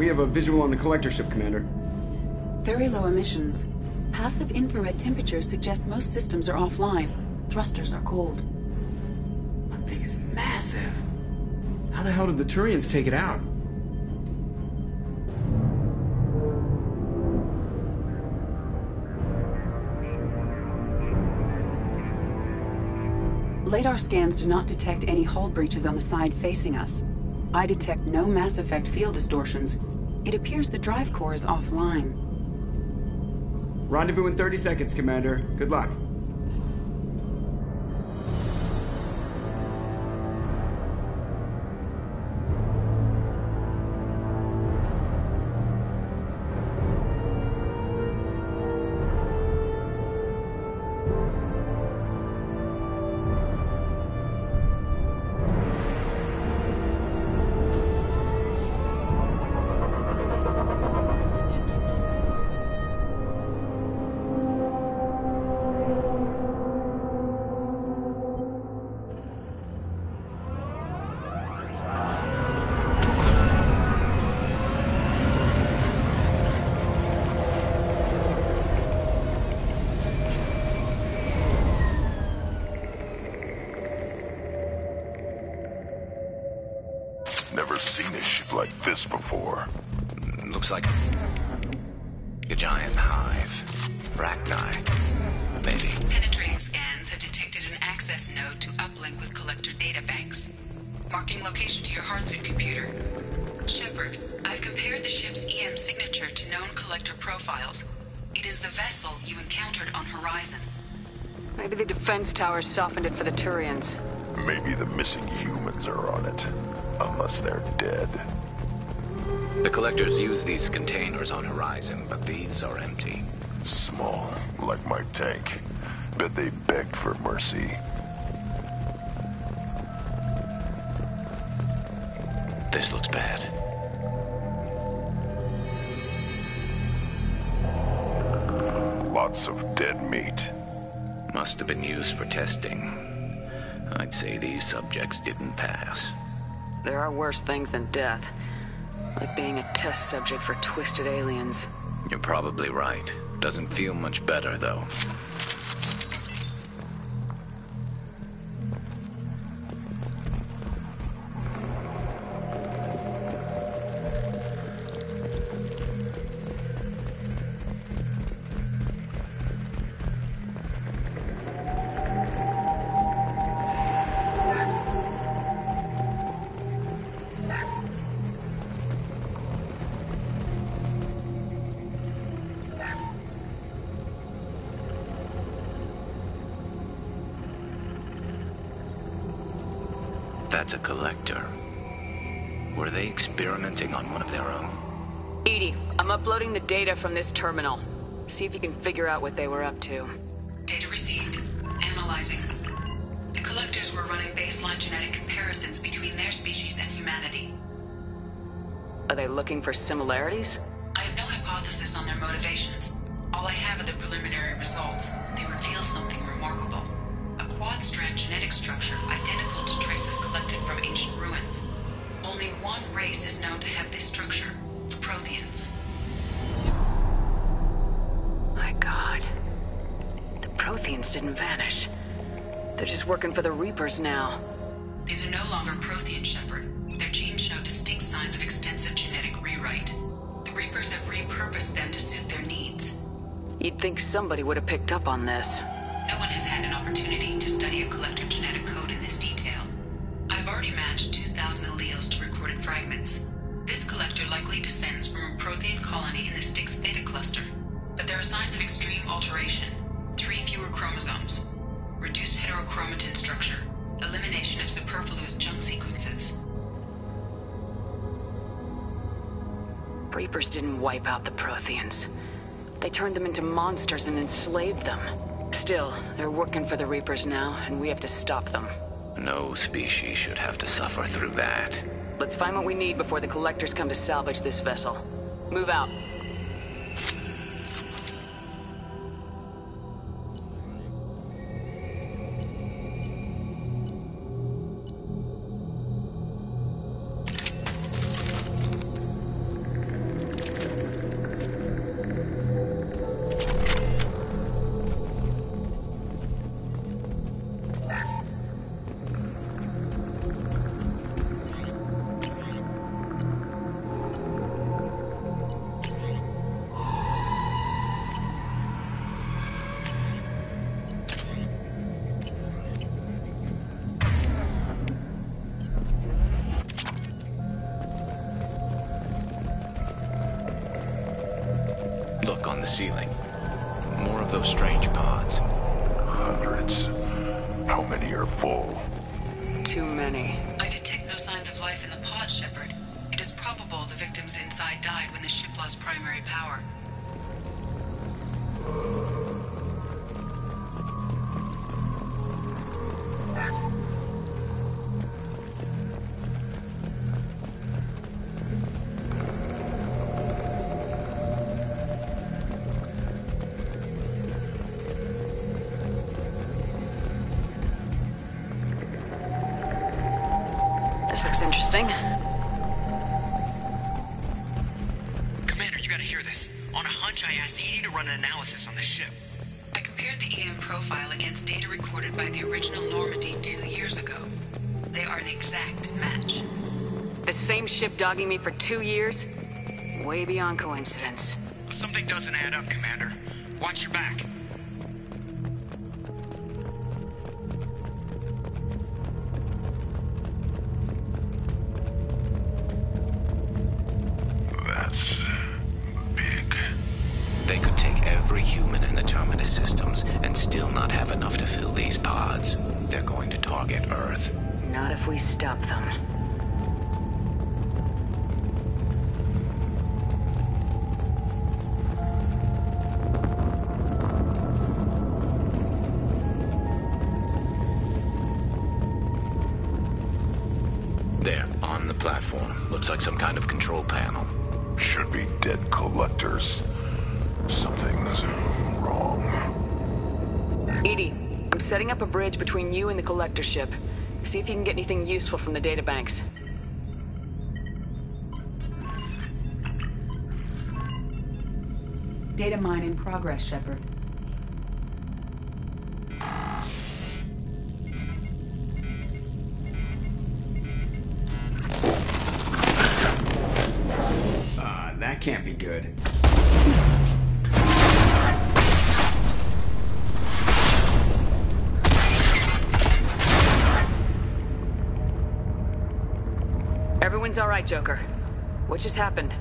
We have a visual on the collector ship, Commander. Very low emissions. Passive infrared temperatures suggest most systems are offline. Thrusters are cold. That thing is massive. How the hell did the Turians take it out? Radar scans do not detect any hull breaches on the side facing us. I detect no Mass Effect field distortions. It appears the drive core is offline. Rendezvous in 30 seconds, Commander. Good luck. Never seen a ship like this before. Looks like a giant hive. Rachni, maybe. Penetrating scans have detected an access node to uplink with collector databanks. Marking location to your hardsuit computer. Shepard, I've compared the ship's EM signature to known collector profiles. It is the vessel you encountered on Horizon. Maybe the defense towers softened it for the Turians. Maybe the missing humans are on it. Unless they're dead. The collectors use these containers on Horizon, but these are empty. Small, like my tank. Bet they begged for mercy. This looks bad. Lots of dead meat. Must have been used for testing. I'd say these subjects didn't pass. There are worse things than death. Like being a test subject for twisted aliens. You're probably right. Doesn't feel much better, though. That's a collector. Were they experimenting on one of their own? EDI, I'm uploading the data from this terminal. See if you can figure out what they were up to. Data received. Analyzing. The collectors were running baseline genetic comparisons between their species and humanity. Are they looking for similarities? I have no hypothesis on their motivations. All I have are the preliminary results. They reveal something remarkable. A quad-strand genetic structure identical to traces collected from ancient ruins. Only one race is known to have this structure, the Protheans. My God. The Protheans didn't vanish. They're just working for the Reapers now. These are no longer Prothean, Shepard. Their genes show distinct signs of extensive genetic rewrite. The Reapers have repurposed them to suit their needs. You'd think somebody would have picked up on this. No one has had an opportunity to study a collector genetic code in this detail. I've already matched 2,000 alleles to recorded fragments. This collector likely descends from a Prothean colony in the Styx Theta cluster. But there are signs of extreme alteration. 3 fewer chromosomes. Reduced heterochromatin structure. Elimination of superfluous junk sequences. Reapers didn't wipe out the Protheans. They turned them into monsters and enslaved them. Still, they're working for the Reapers now, and we have to stop them. No species should have to suffer through that. Let's find what we need before the collectors come to salvage this vessel. Move out. the ceiling. More of those strange pods. Hundreds. How many are full? Too many. I detect no signs of life in the pod, Shepard. It is probable the victims inside died when the ship lost primary power. This looks interesting. Commander, you gotta hear this. On a hunch, I asked EDI to run an analysis on this ship. I compared the EM profile against data recorded by the original Normandy 2 years ago. They are an exact match. The same ship dogging me for 2 years? Way beyond coincidence. Something doesn't add up, Commander. Watch your back. That's big. They could take every human in the Terminus systems and still not have enough to fill these pods. They're going to target Earth. Not if we stop them. There, on the platform. Looks like some kind of control panel. Should be dead collectors. Something's wrong. EDI, I'm setting up a bridge between you and the collector ship. See if you can get anything useful from the databanks. Data mine in progress, Shepard. That can't be good. Everyone's all right, Joker. What just happened?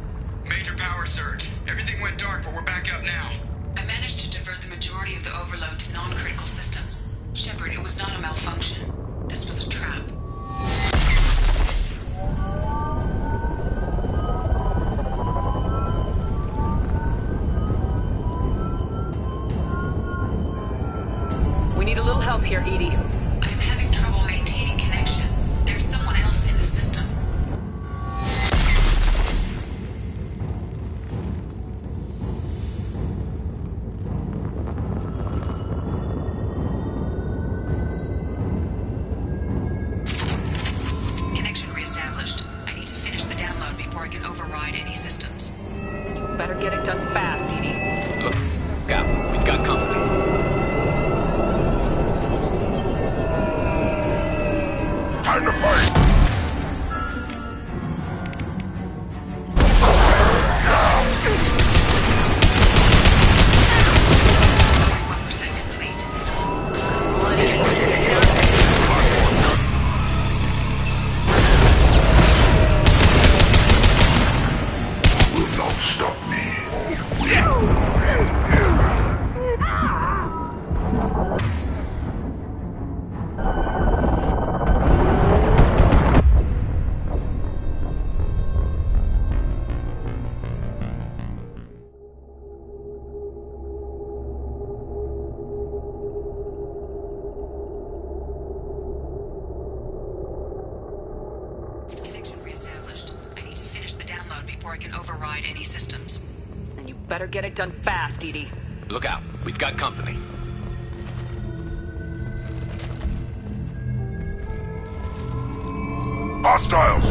Major power surge. Everything went dark, but we're back up now. I managed to divert the majority of the overload to non-critical systems. Shepard, it was not a malfunction. This was a trap. We need a little help here, EDI. I am having trouble maintaining connection. There's someone else in the system. Connection reestablished. I need to finish the download before I can override any systems. Better get it done fast, EDI. Look, Gav, we've got company. Time to fight! 1% complete. Will not stop me. Connection reestablished. I need to finish the download before I can override any systems. Then you better get it done fast, EDI. Look out, we've got company. Hostiles!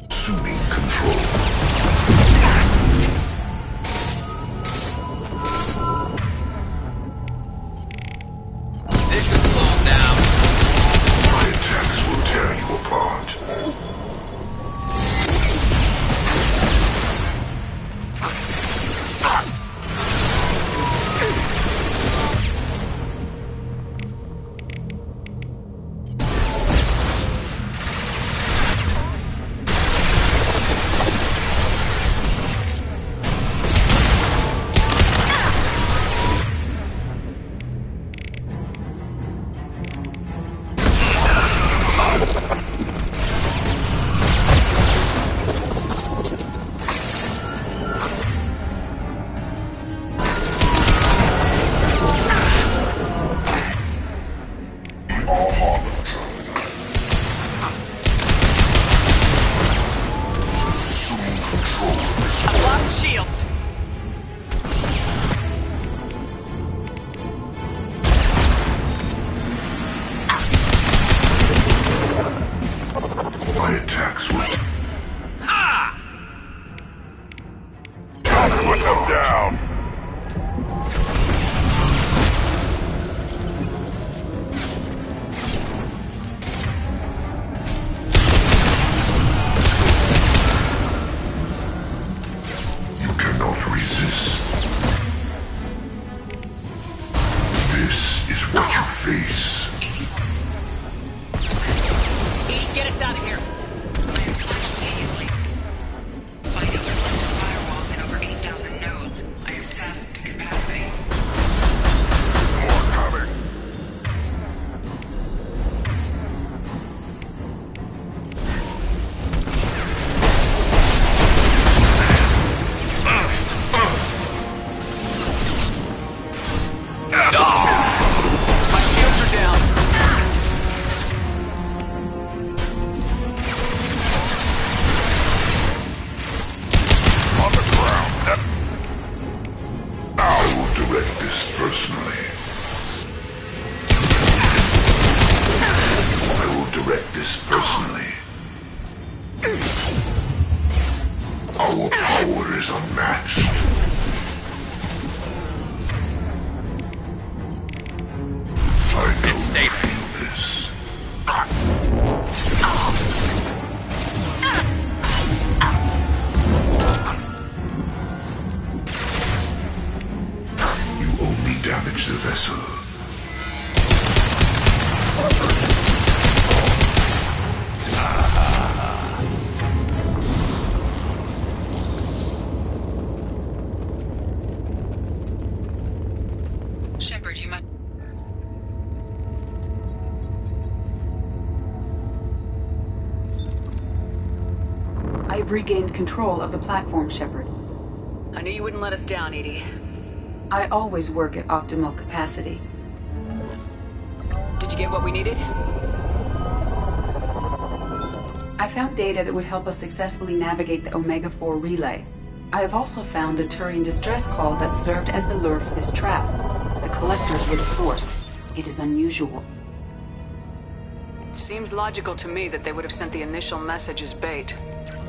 Assuming control. This should slow them down. Get us out of here. I am simultaneously fighting collector firewalls in over 8,000 nodes. I am tasked to capacity. More coming. My shields are down. On the ground. I will direct this personally. I will direct this personally. Our power is unmatched. I know It's stable. you feel this. You only damage the vessel. Shepard, you must... I've regained control of the platform, Shepard. I knew you wouldn't let us down, Edie. I always work at optimal capacity. Did you get what we needed? I found data that would help us successfully navigate the Omega-4 relay. I have also found a Turian distress call that served as the lure for this trap. The collectors were the source. It is unusual. It seems logical to me that they would have sent the initial message as bait.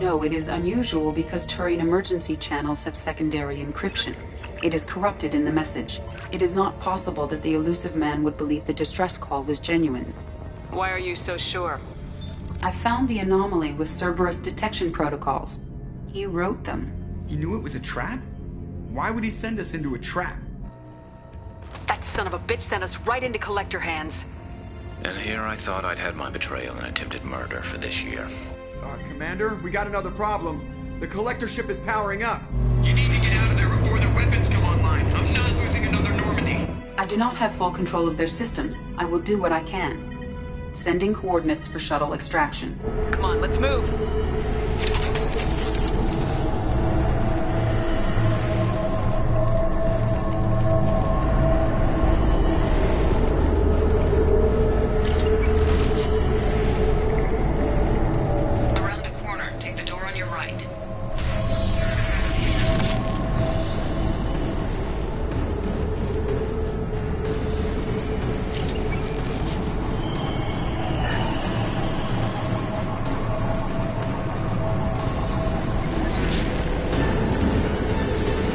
No, it is unusual because Turian emergency channels have secondary encryption. It is corrupted in the message. It is not possible that the elusive man would believe the distress call was genuine. Why are you so sure? I found the anomaly with Cerberus detection protocols. He wrote them. He knew it was a trap? Why would he send us into a trap? That son of a bitch sent us right into collector hands. And here I thought I'd had my betrayal and attempted murder for this year. Commander, we got another problem. The collector ship is powering up. You need to get out of there before their weapons come online. I'm not losing another Normandy. I do not have full control of their systems. I will do what I can. Sending coordinates for shuttle extraction. Come on, let's move. Around the corner, take the door on your right.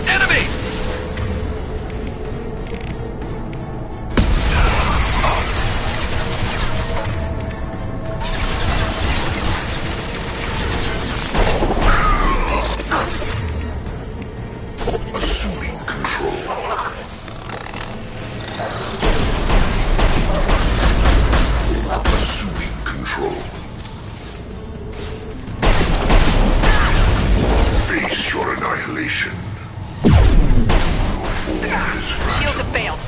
Enemy! Assuming control. Assuming control. Face your annihilation. Shields have failed.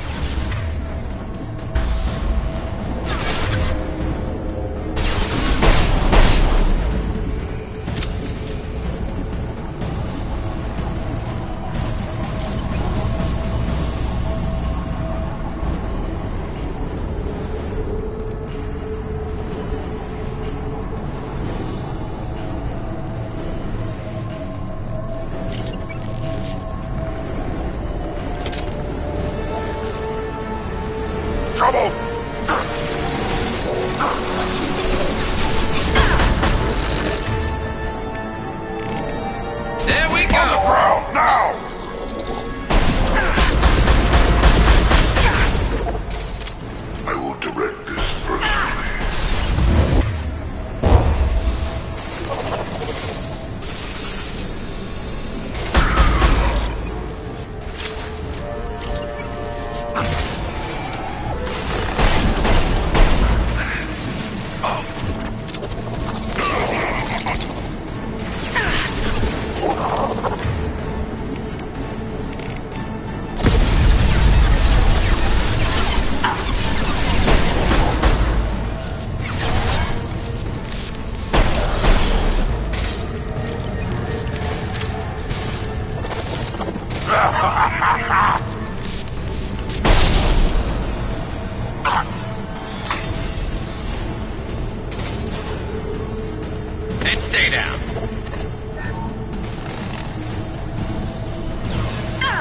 And stay down.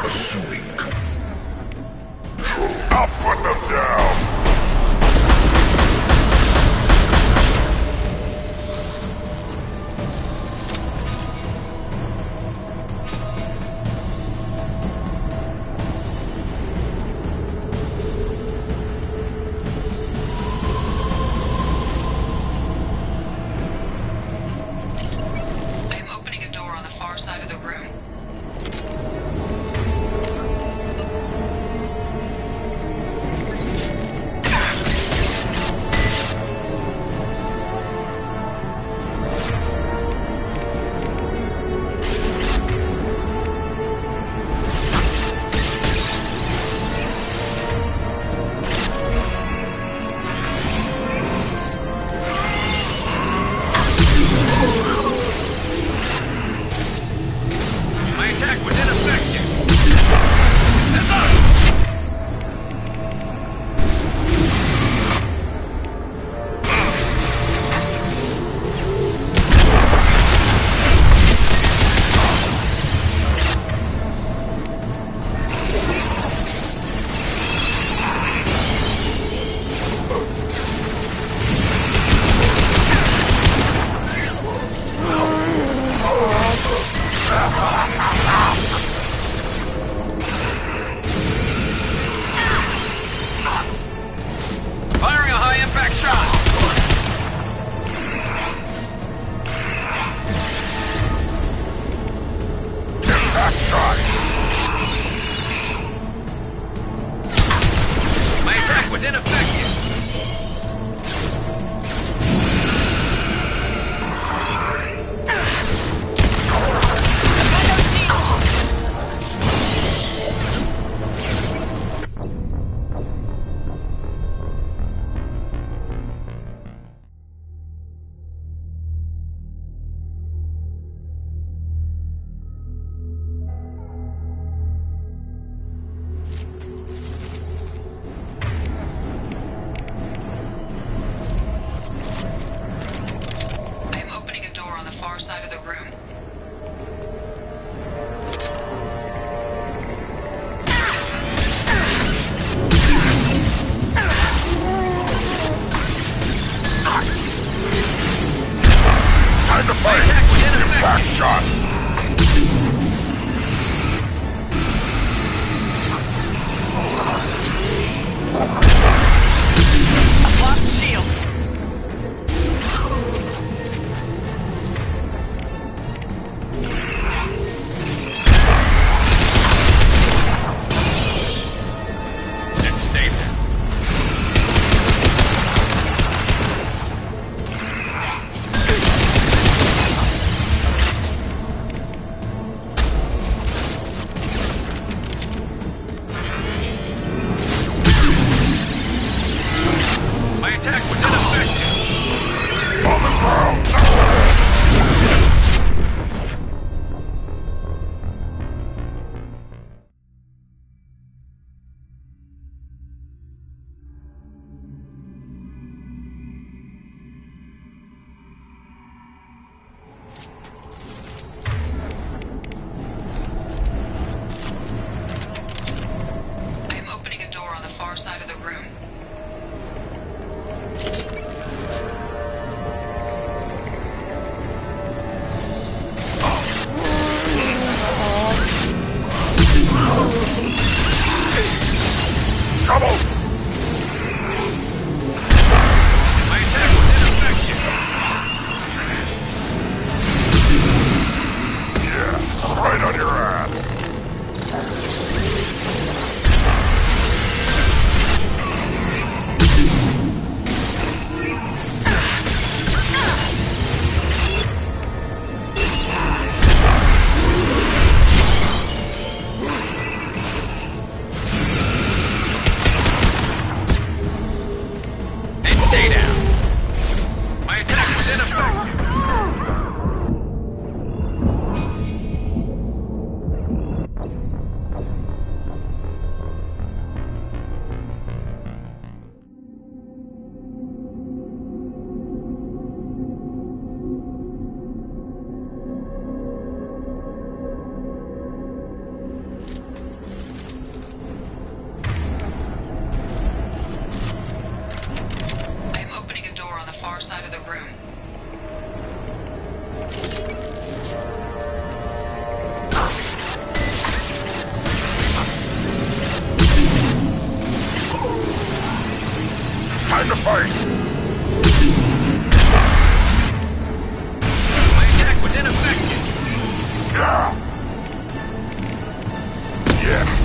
Assuming control. I'll put them down! the room. Time to fight! My attack was ineffective. Yeah. Yeah.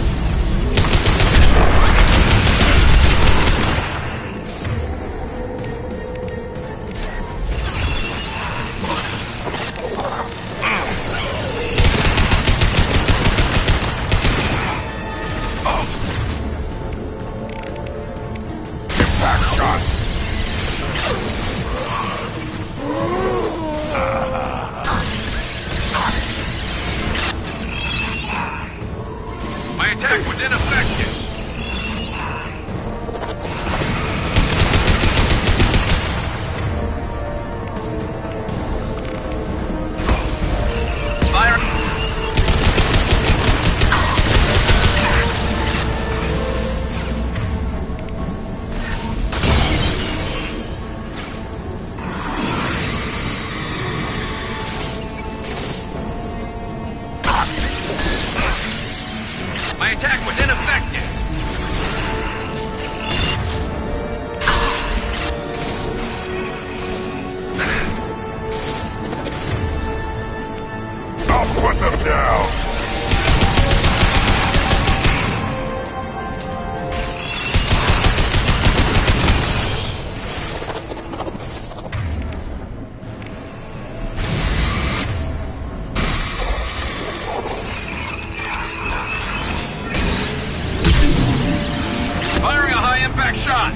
My attack was ineffective. Fire. My attack was ineffective. I'll put them down! Firing a high-impact shot.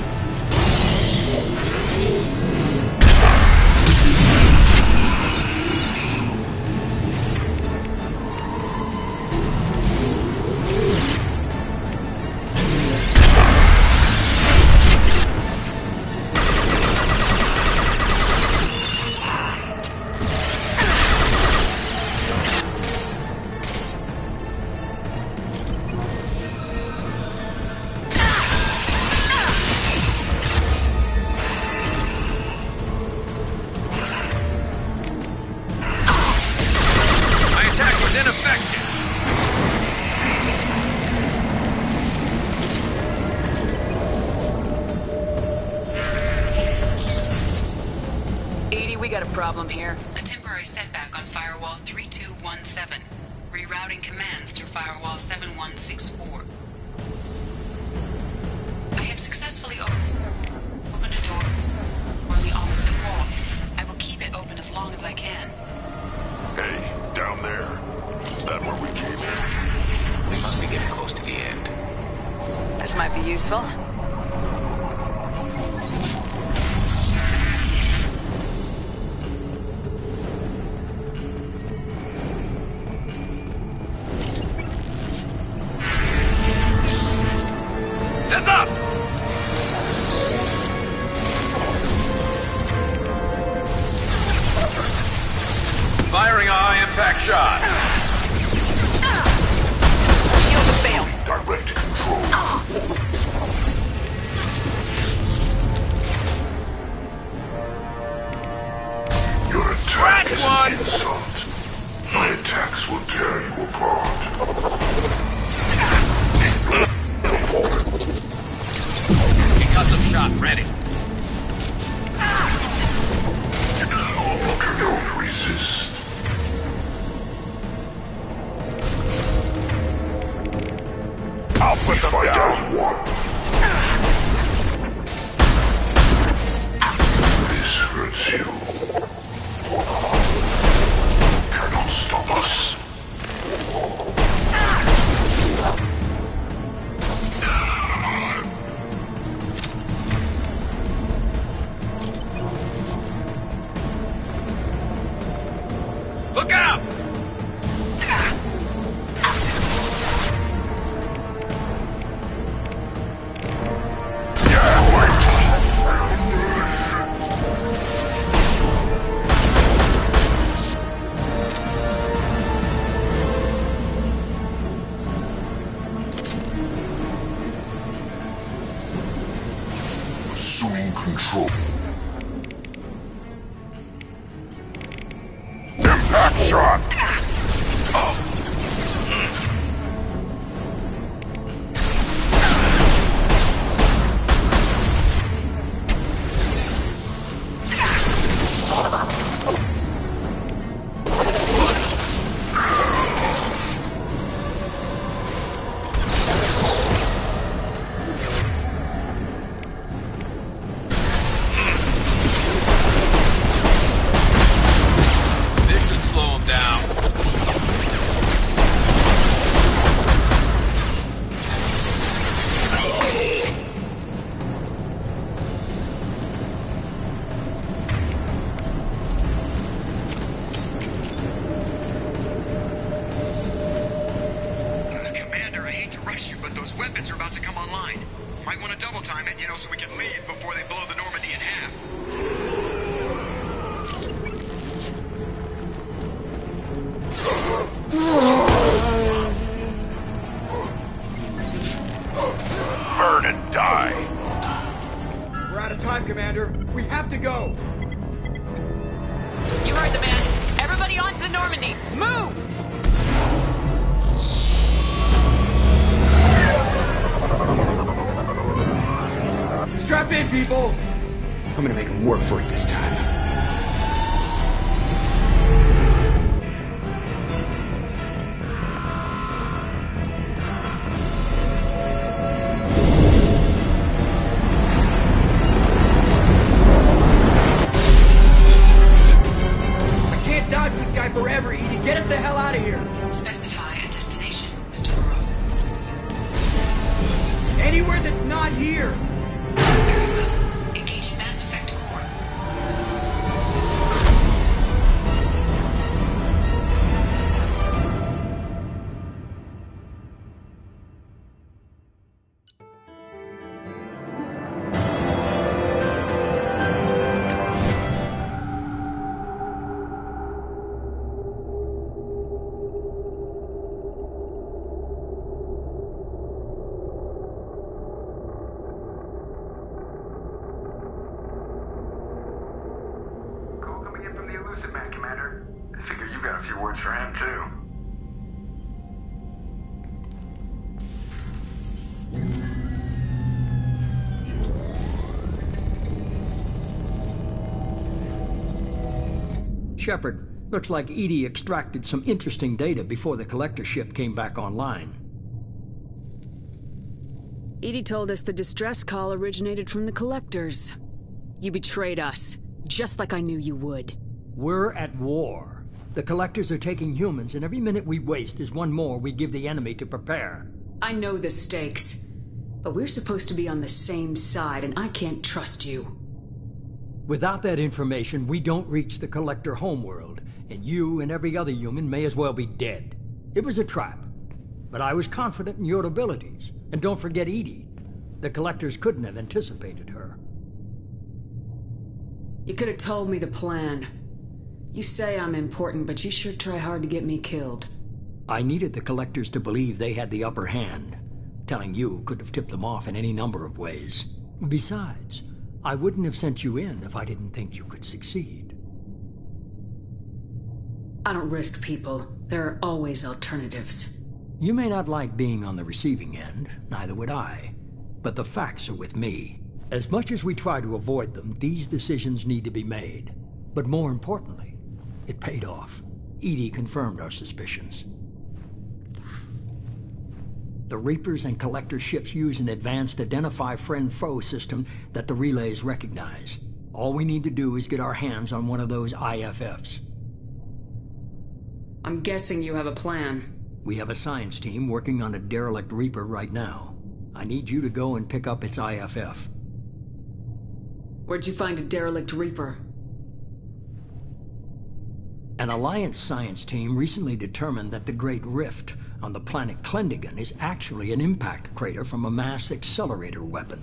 My attack was ineffective. Edie, we got a problem here. A temporary setback on Firewall 3217. Rerouting commands through Firewall 7164. I have successfully opened a door on the opposite wall. I will keep it open as long as I can. Hey, down there. That where we came in? We must be getting close to the end. This might be useful. Heads up! Firing a high-impact shot. Direct control. Your attack is one. an insult. My attacks will tear you apart. Concussive shot ready. Don't resist. I'll put them down. One. This hurts you. Cannot stop us. you know, so we can leave before they blow the Normandy in half. Burn and die. We're out of time, Commander. We have to go. You heard the man. Everybody onto the Normandy. Move! Strap in, people. I'm gonna make them work for it this time. Forever, Edie. Get us the hell out of here. Specify a destination, Mr. Moreau. Anywhere that's not here. Very well. Engaging Mass Effect core. Man, Commander. I figure you've got a few words for him, too. Shepard, looks like EDI extracted some interesting data before the collector ship came back online. EDI told us the distress call originated from the collectors. You betrayed us, just like I knew you would. We're at war. The collectors are taking humans, and every minute we waste is one more we give the enemy to prepare. I know the stakes, but we're supposed to be on the same side, and I can't trust you. Without that information, we don't reach the collector homeworld, and you and every other human may as well be dead. It was a trap, but I was confident in your abilities. And don't forget EDI. The collectors couldn't have anticipated her. You could have told me the plan. You say I'm important, but you sure try hard to get me killed. I needed the collectors to believe they had the upper hand. Telling you could have tipped them off in any number of ways. Besides, I wouldn't have sent you in if I didn't think you could succeed. I don't risk people. There are always alternatives. You may not like being on the receiving end, neither would I. But the facts are with me. As much as we try to avoid them, these decisions need to be made. But more importantly, it paid off. EDI confirmed our suspicions. The Reapers and Collector ships use an advanced Identify Friend-Foe system that the relays recognize. All we need to do is get our hands on one of those IFFs. I'm guessing you have a plan. We have a science team working on a derelict Reaper right now. I need you to go and pick up its IFF. Where'd you find a derelict Reaper? An Alliance science team recently determined that the Great Rift on the planet Klendagon is actually an impact crater from a mass accelerator weapon.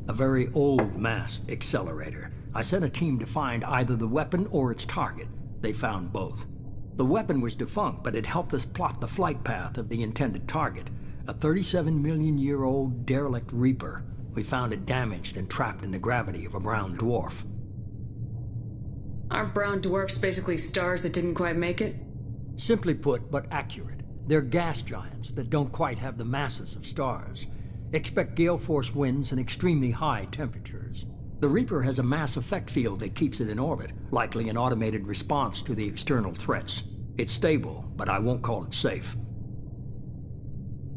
A very old mass accelerator. I sent a team to find either the weapon or its target. They found both. The weapon was defunct, but it helped us plot the flight path of the intended target, a 37-million-year-old derelict Reaper. We found it damaged and trapped in the gravity of a brown dwarf. Aren't brown dwarfs basically stars that didn't quite make it? Simply put, but accurate. They're gas giants that don't quite have the masses of stars. Expect gale force winds and extremely high temperatures. The Reaper has a mass effect field that keeps it in orbit, likely an automated response to the external threats. It's stable, but I won't call it safe.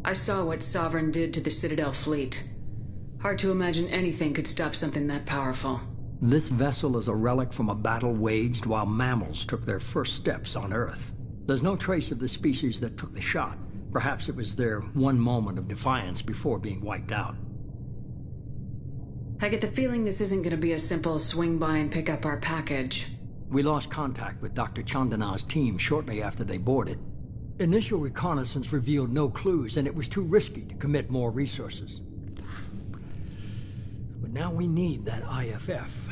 I saw what Sovereign did to the Citadel fleet. Hard to imagine anything could stop something that powerful. This vessel is a relic from a battle waged while mammals took their first steps on Earth. There's no trace of the species that took the shot. Perhaps it was their one moment of defiance before being wiped out. I get the feeling this isn't going to be a simple swing by and pick up our package. We lost contact with Dr. Chandana's team shortly after they boarded. Initial reconnaissance revealed no clues, and it was too risky to commit more resources. But now we need that IFF.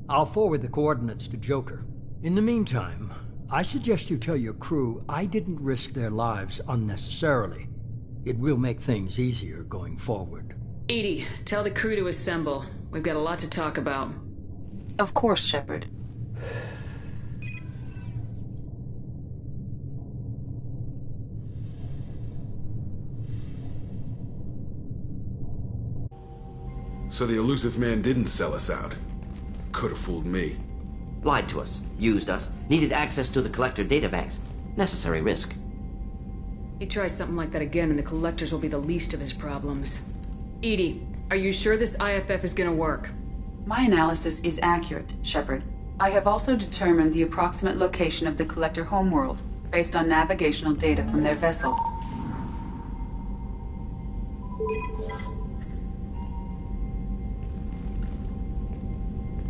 I'll forward the coordinates to Joker. In the meantime, I suggest you tell your crew I didn't risk their lives unnecessarily. It will make things easier going forward. EDI, tell the crew to assemble. We've got a lot to talk about. Of course, Shepard. So the elusive man didn't sell us out. Could have fooled me. Lied to us, used us, needed access to the Collector databanks. Necessary risk. He tries something like that again and the Collectors will be the least of his problems. EDI, are you sure this IFF is gonna work? My analysis is accurate, Shepard. I have also determined the approximate location of the Collector homeworld, based on navigational data from their vessel.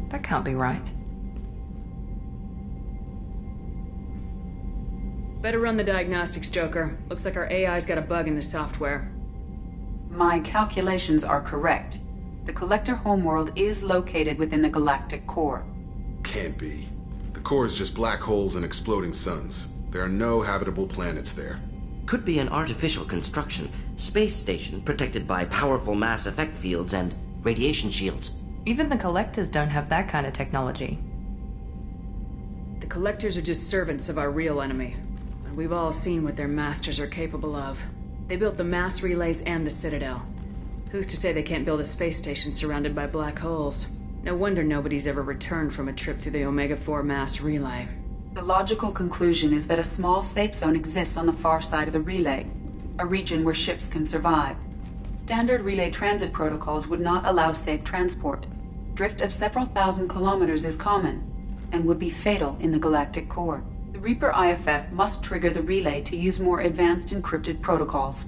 That can't be right. Better run the diagnostics, Joker. Looks like our AI's got a bug in the software. My calculations are correct. The Collector homeworld is located within the galactic core. Can't be. The core is just black holes and exploding suns. There are no habitable planets there. Could be an artificial construction. Space station protected by powerful mass effect fields and radiation shields. Even the Collectors don't have that kind of technology. The Collectors are just servants of our real enemy. And we've all seen what their masters are capable of. They built the mass relays and the Citadel. Who's to say they can't build a space station surrounded by black holes? No wonder nobody's ever returned from a trip through the Omega-4 mass relay. The logical conclusion is that a small safe zone exists on the far side of the relay, a region where ships can survive. Standard relay transit protocols would not allow safe transport. Drift of several thousand kilometers is common, and would be fatal in the galactic core. The Reaper IFF must trigger the relay to use more advanced encrypted protocols.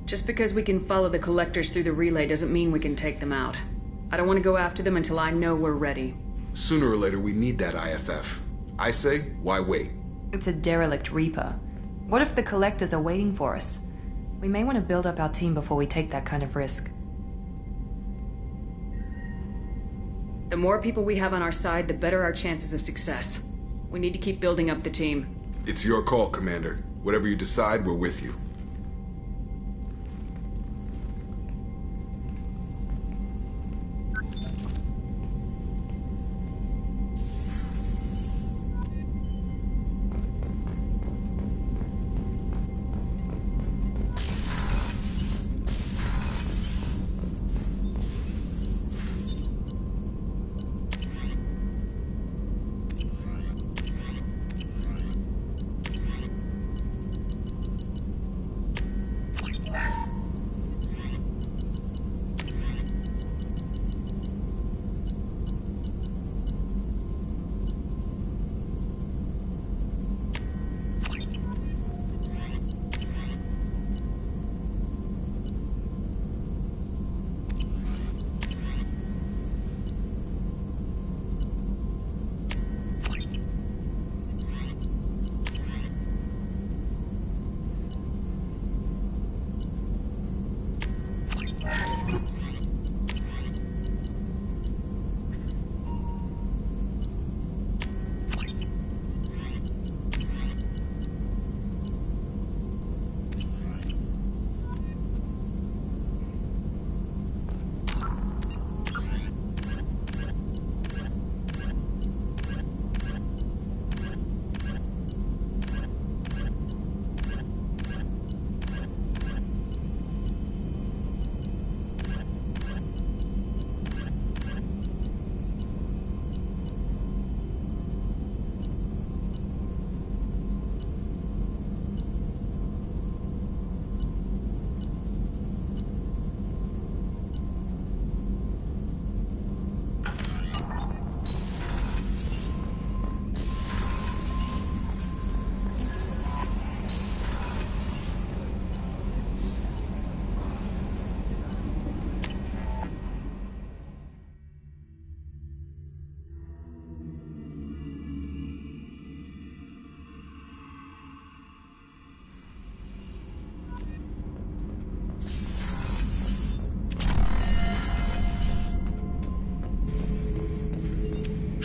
Just because we can follow the Collectors through the relay doesn't mean we can take them out. I don't want to go after them until I know we're ready. Sooner or later, we need that IFF. I say, why wait? It's a derelict Reaper. What if the Collectors are waiting for us? We may want to build up our team before we take that kind of risk. The more people we have on our side, the better our chances of success. We need to keep building up the team. It's your call, Commander. Whatever you decide, we're with you.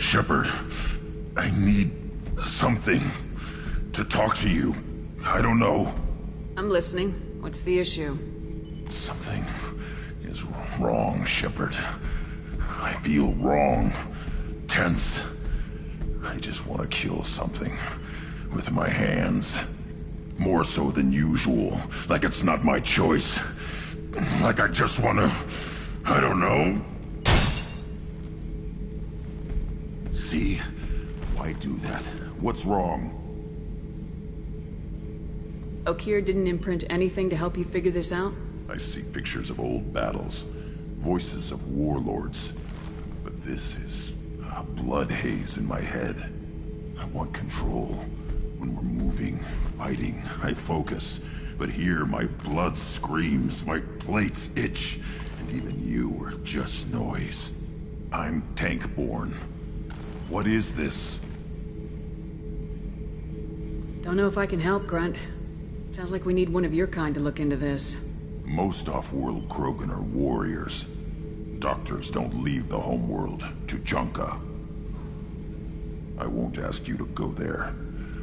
Shepard, I need something to talk to you. I don't know. I'm listening. What's the issue? Something is wrong, Shepard. I feel wrong. Tense. I just want to kill something. With my hands. More so than usual. Like it's not my choice. Like I just want to... I don't know. See? Why do that? What's wrong? Okeer didn't imprint anything to help you figure this out? I see pictures of old battles. Voices of warlords. But this is a blood haze in my head. I want control. When we're moving, fighting, I focus. But here, my blood screams, my plates itch, and even you are just noise. I'm tank-born. What is this? Don't know if I can help, Grunt. Sounds like we need one of your kind to look into this. Most off-world Krogan are warriors. Doctors don't leave the homeworld to Junka. I won't ask you to go there.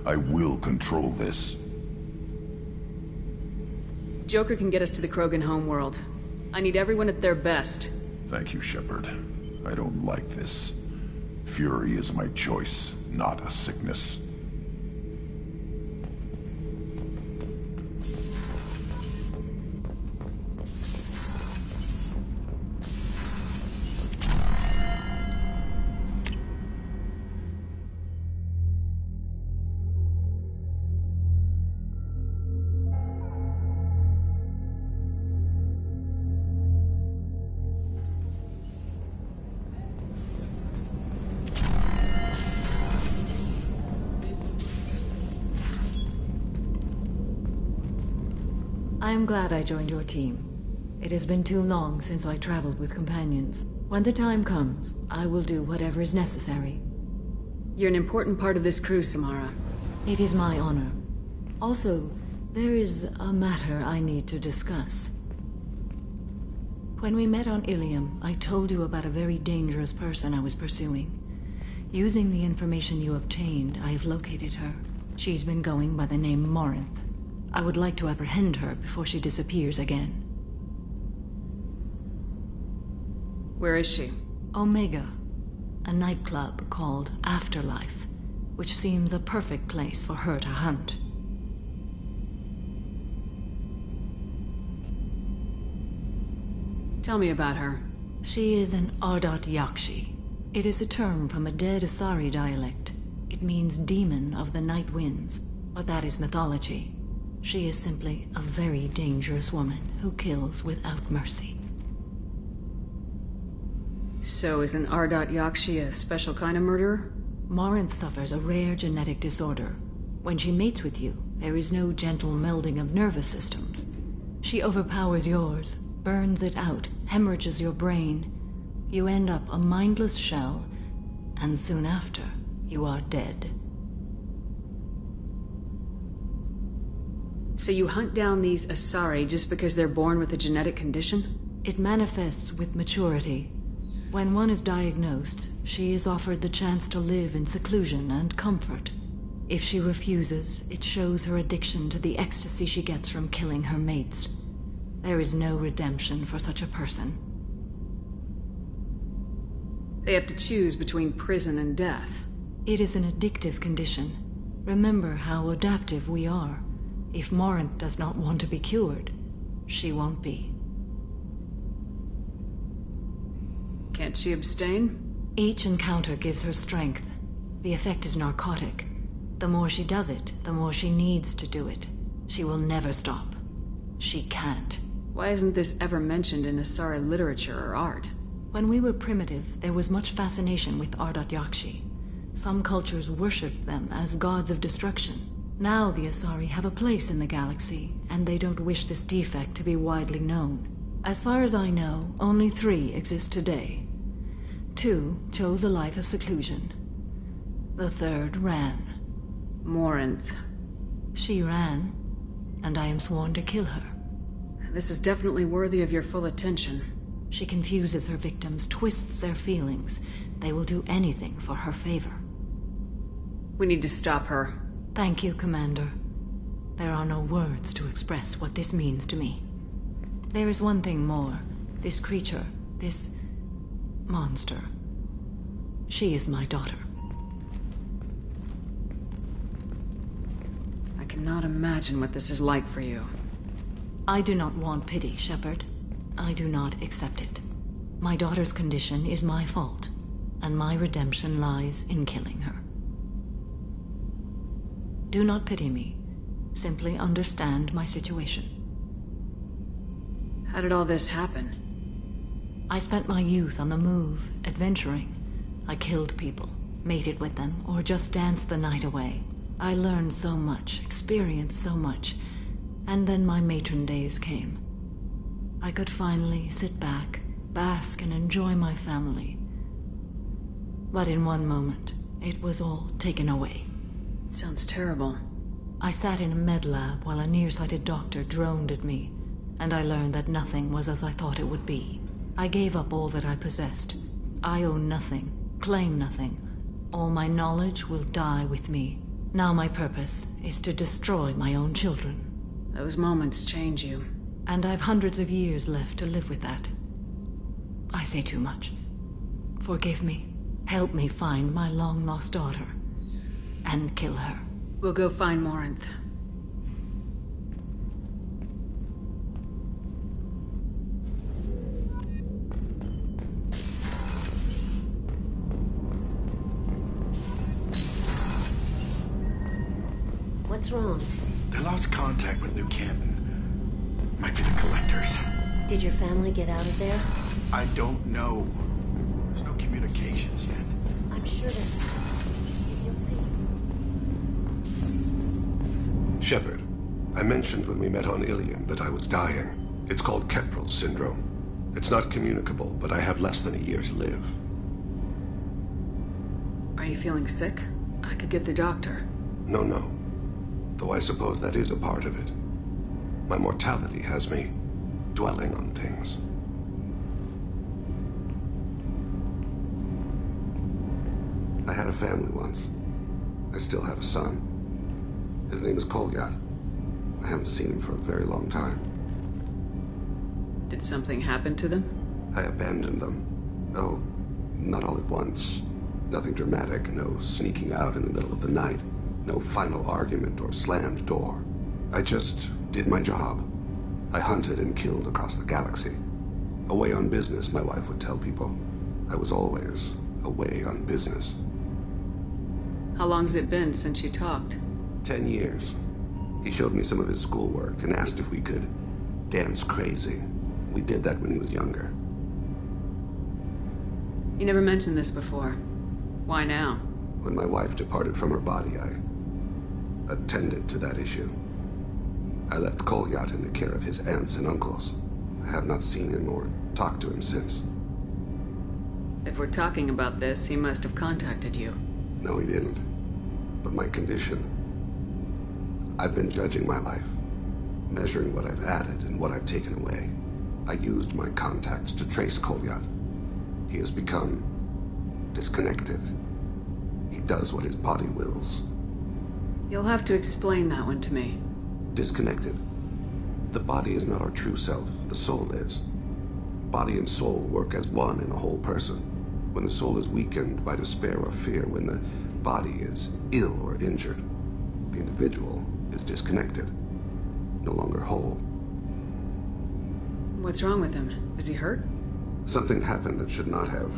I will control this. Joker can get us to the Krogan homeworld. I need everyone at their best. Thank you, Shepard. I don't like this. Fury is my choice, not a sickness. I am glad I joined your team. It has been too long since I traveled with companions. When the time comes, I will do whatever is necessary. You're an important part of this crew, Samara. It is my honor. Also, there is a matter I need to discuss. When we met on Ilium, I told you about a very dangerous person I was pursuing. Using the information you obtained, I have located her. She's been going by the name Morinth. I would like to apprehend her before she disappears again. Where is she? Omega, a nightclub called Afterlife, which seems a perfect place for her to hunt. Tell me about her. She is an Ardat Yakshi. It is a term from a dead Asari dialect. It means demon of the night winds, but that is mythology. She is simply a very dangerous woman who kills without mercy. So is an Ardat Yakshi a special kind of murderer? Morinth suffers a rare genetic disorder. When she mates with you, there is no gentle melding of nervous systems. She overpowers yours, burns it out, hemorrhages your brain. You end up a mindless shell, and soon after, you are dead. So you hunt down these Asari just because they're born with a genetic condition? It manifests with maturity. When one is diagnosed, she is offered the chance to live in seclusion and comfort. If she refuses, it shows her addiction to the ecstasy she gets from killing her mates. There is no redemption for such a person. They have to choose between prison and death. It is an addictive condition. Remember how adaptive we are. If Morinth does not want to be cured, she won't be. Can't she abstain? Each encounter gives her strength. The effect is narcotic. The more she does it, the more she needs to do it. She will never stop. She can't. Why isn't this ever mentioned in Asari literature or art? When we were primitive, there was much fascination with Ardat Yakshi. Some cultures worshipped them as gods of destruction. Now the Asari have a place in the galaxy, and they don't wish this defect to be widely known. As far as I know, only 3 exist today. 2 chose a life of seclusion. The 3rd ran. Morinth. She ran, and I am sworn to kill her. This is definitely worthy of your full attention. She confuses her victims, twists their feelings. They will do anything for her favor. We need to stop her. Thank you, Commander. There are no words to express what this means to me. There is one thing more. This creature, this monster. She is my daughter. I cannot imagine what this is like for you. I do not want pity, Shepard. I do not accept it. My daughter's condition is my fault, and my redemption lies in killing her. Do not pity me. Simply understand my situation. How did all this happen? I spent my youth on the move, adventuring. I killed people, mated with them, or just danced the night away. I learned so much, experienced so much, and then my matron days came. I could finally sit back, bask, and enjoy my family. But in one moment, it was all taken away. Sounds terrible. I sat in a med lab while a nearsighted doctor droned at me, and I learned that nothing was as I thought it would be. I gave up all that I possessed. I own nothing, claim nothing. All my knowledge will die with me. Now my purpose is to destroy my own children. Those moments change you. And I've hundreds of years left to live with that. I say too much. Forgive me. Help me find my long-lost daughter. And kill her. We'll go find Morinth. What's wrong? They lost contact with New Canton. Might be the Collectors. Did your family get out of there? I don't know. There's no communications yet. I'm sure there's... You'll see. Shepard, I mentioned when we met on Ilium that I was dying. It's called Keprel syndrome. It's not communicable, but I have less than a year to live. Are you feeling sick? I could get the doctor. No. Though I suppose that is a part of it. My mortality has me dwelling on things. I had a family once. I still have a son. His name is Kolyat. I haven't seen him for a very long time. Did something happen to them? I abandoned them. Oh, not all at once. Nothing dramatic, no sneaking out in the middle of the night. No final argument or slammed door. I just did my job. I hunted and killed across the galaxy. Away on business, my wife would tell people. I was always away on business. How long's it been since you talked? 10 years. He showed me some of his schoolwork and asked if we could dance crazy. We did that when he was younger. You never mentioned this before. Why now? When my wife departed from her body, I attended to that issue. I left Kolyat in the care of his aunts and uncles. I have not seen him or talked to him since. If we're talking about this, he must have contacted you. No, he didn't. But my condition... I've been judging my life, measuring what I've added and what I've taken away. I used my contacts to trace Kolyat. He has become disconnected. He does what his body wills. You'll have to explain that one to me. Disconnected. The body is not our true self, the soul is. Body and soul work as one in a whole person. When the soul is weakened by despair or fear, when the body is ill or injured, the individual is disconnected, no longer whole. What's wrong with him? Is he hurt? Something happened that should not have.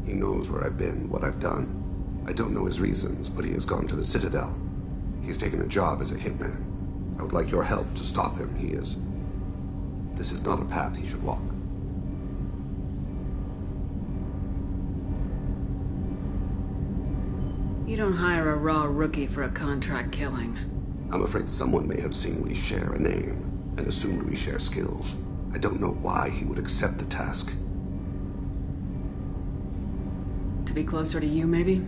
He knows where I've been, what I've done. I don't know his reasons, but he has gone to the Citadel. He's taken a job as a hitman. I would like your help to stop him. This is not a path he should walk. You don't hire a raw rookie for a contract killing. I'm afraid someone may have seen we share a name and assumed we share skills. I don't know why he would accept the task. To be closer to you, maybe?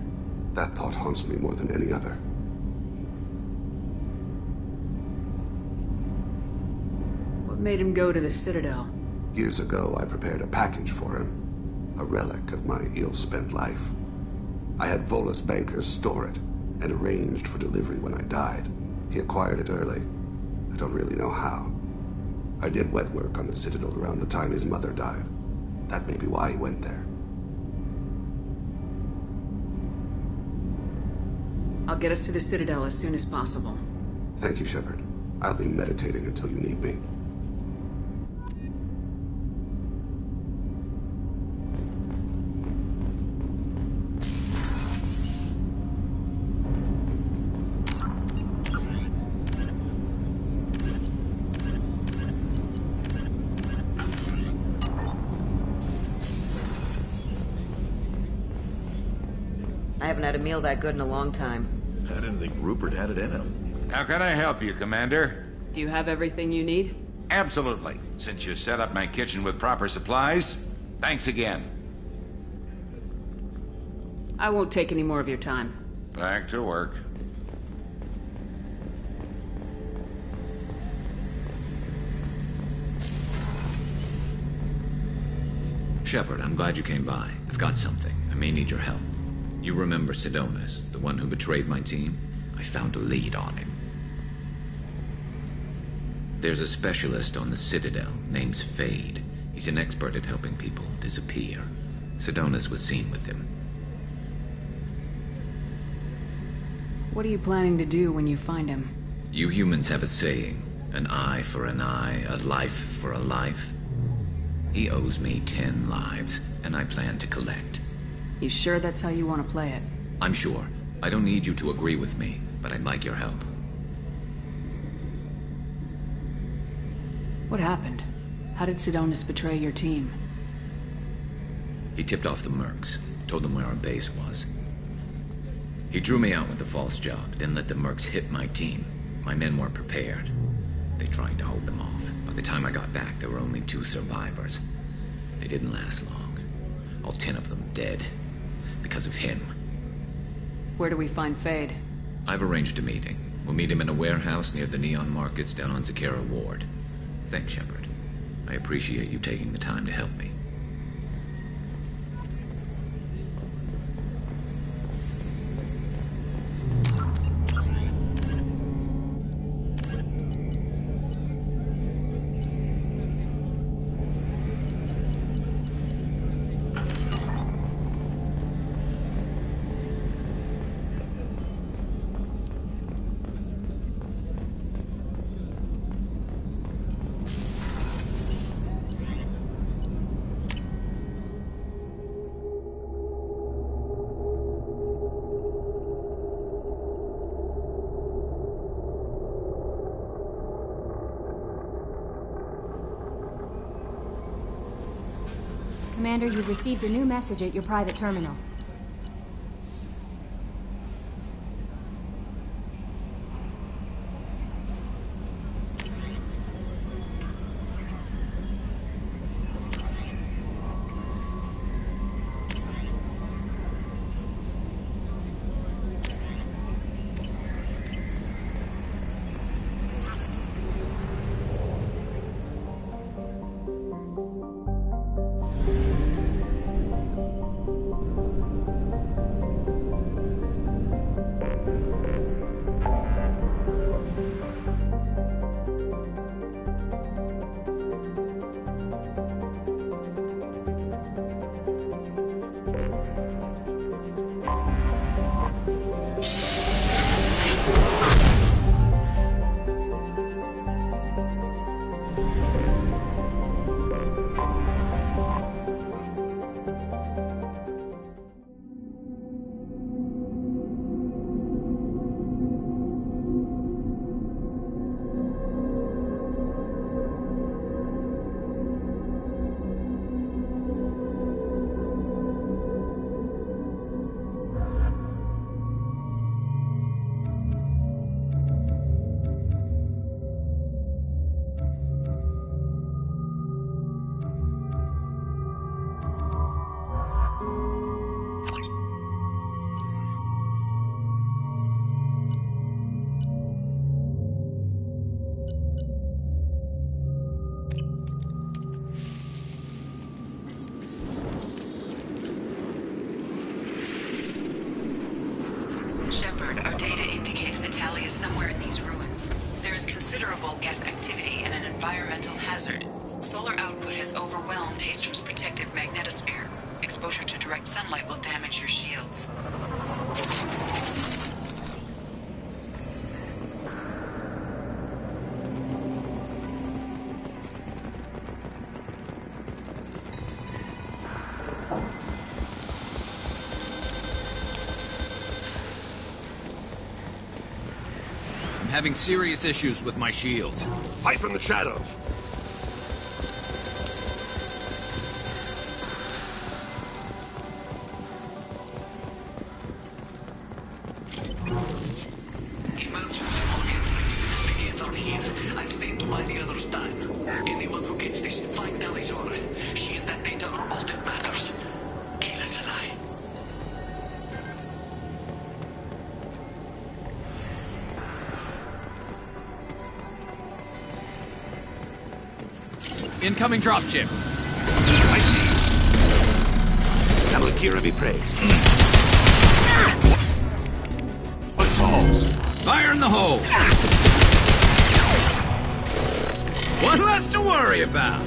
That thought haunts me more than any other. What made him go to the Citadel? Years ago, I prepared a package for him, a relic of my ill-spent life. I had Volus bankers store it, and arranged for delivery when I died. He acquired it early. I don't really know how. I did wet work on the Citadel around the time his mother died. That may be why he went there. I'll get us to the Citadel as soon as possible. Thank you, Shepard. I'll be meditating until you need me. I haven't had a meal that good in a long time. I didn't think Rupert had it in him. How can I help you, Commander? Do you have everything you need? Absolutely. Since you set up my kitchen with proper supplies, thanks again. I won't take any more of your time. Back to work. Shepard, I'm glad you came by. I've got something. I may need your help. You remember Sidonus, the one who betrayed my team? I found a lead on him. There's a specialist on the Citadel, named Fade. He's an expert at helping people disappear. Sidonus was seen with him. What are you planning to do when you find him? You humans have a saying, an eye for an eye, a life for a life. He owes me 10 lives, and I plan to collect. You sure that's how you want to play it? I'm sure. I don't need you to agree with me, but I'd like your help. What happened? How did Sidonus betray your team? He tipped off the mercs, told them where our base was. He drew me out with a false job, then let the mercs hit my team. My men weren't prepared. They tried to hold them off. By the time I got back, there were only 2 survivors. They didn't last long. All 10 of them dead. Because of him. Where do we find Fade? I've arranged a meeting. We'll meet him in a warehouse near the Neon Markets down on Zakera Ward. Thanks, Shepard. I appreciate you taking the time to help me. Commander, you've received a new message at your private terminal. somewhere in these ruins. There is considerable Geth activity and an environmental hazard. Solar output has overwhelmed Haystrom's protective magnetosphere. Exposure to direct sunlight will damage your shields. I'm having serious issues with my shields. Fight from the shadows. I've stayed to buy the others time. Anyone who gets this, find Talizora. She and that data are all that matters. Kill us alive. Incoming dropship. Amalekira be praised. What balls? Fire in the hole! One less to worry about!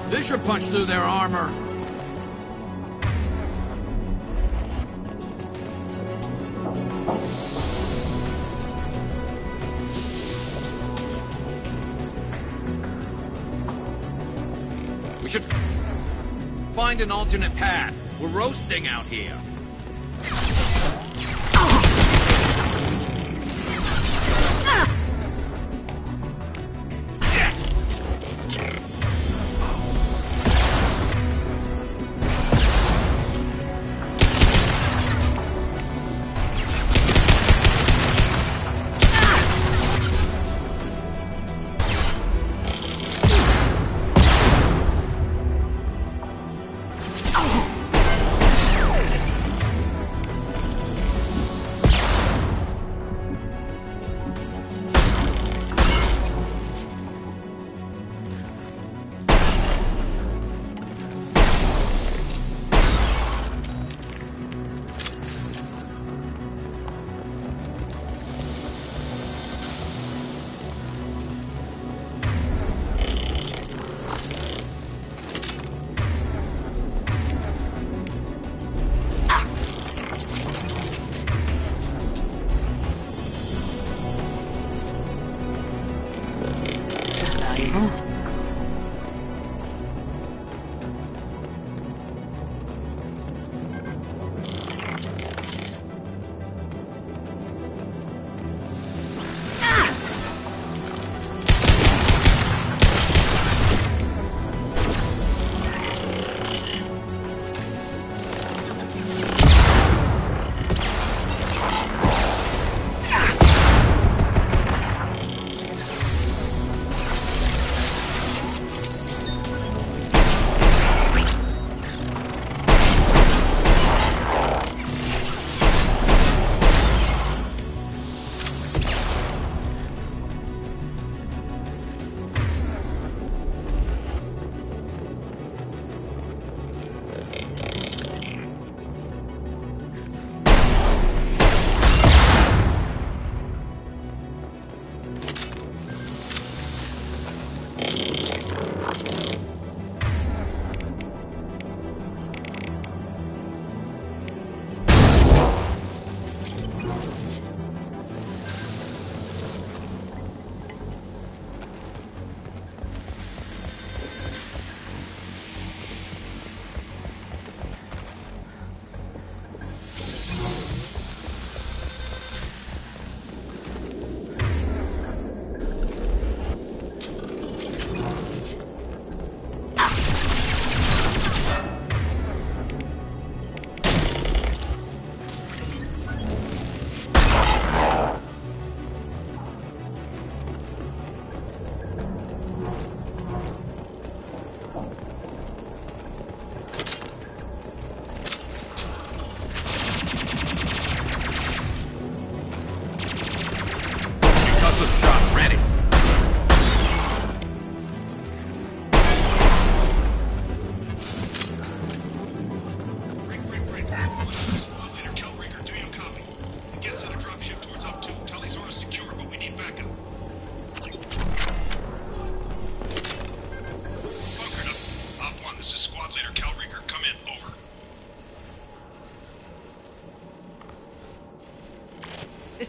This should punch through their armor. We should find an alternate path. We're roasting out here.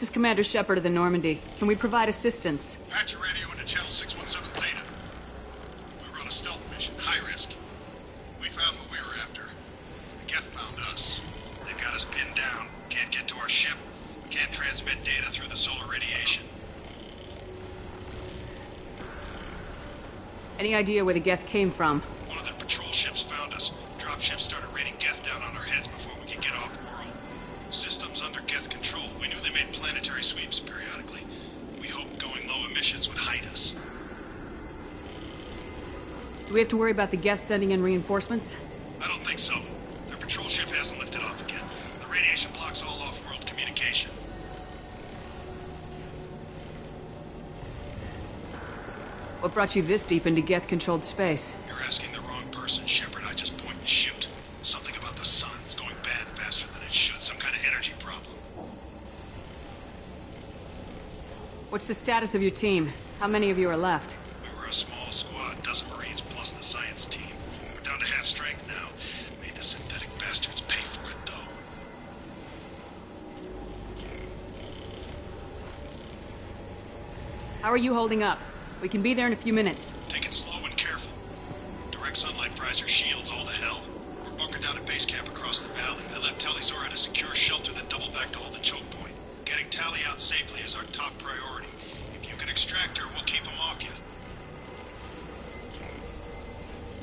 This is Commander Shepard of the Normandy. Can we provide assistance? Patch your radio into channel 617 Theta. We were on a stealth mission, high risk. We found what we were after. The Geth found us. They've got us pinned down. Can't get to our ship. Can't transmit data through the solar radiation. Any idea where the Geth came from? One of the patrol ships found us. Dropships started raining Geth down on our heads before we could get off-world. Systems under Geth control. We knew they made planetary sweeps periodically. We hoped going low emissions would hide us. Do we have to worry about the Geth sending in reinforcements? I don't think so. Their patrol ship hasn't lifted off again. The radiation blocks all off-world communication. What brought you this deep into Geth-controlled space? You're asking the wrong person, Shepard. I just point and shoot. Something about the sun. It's going bad faster than it should. Some kind of energy problem. What's the status of your team? How many of you are left? We were a small squad, a dozen Marines plus the science team. We're down to half strength now. Made the synthetic bastards pay for it, though. How are you holding up? We can be there in a few minutes. Take it slow and careful. Direct sunlight fries your shields all to hell. We're bunkered down at base camp across the valley. I left Tali'Zorah at a secure shelter, then doubled back to hold the choke point. Getting Tali out safely is our top priority. If you can extract her, we'll keep him off you.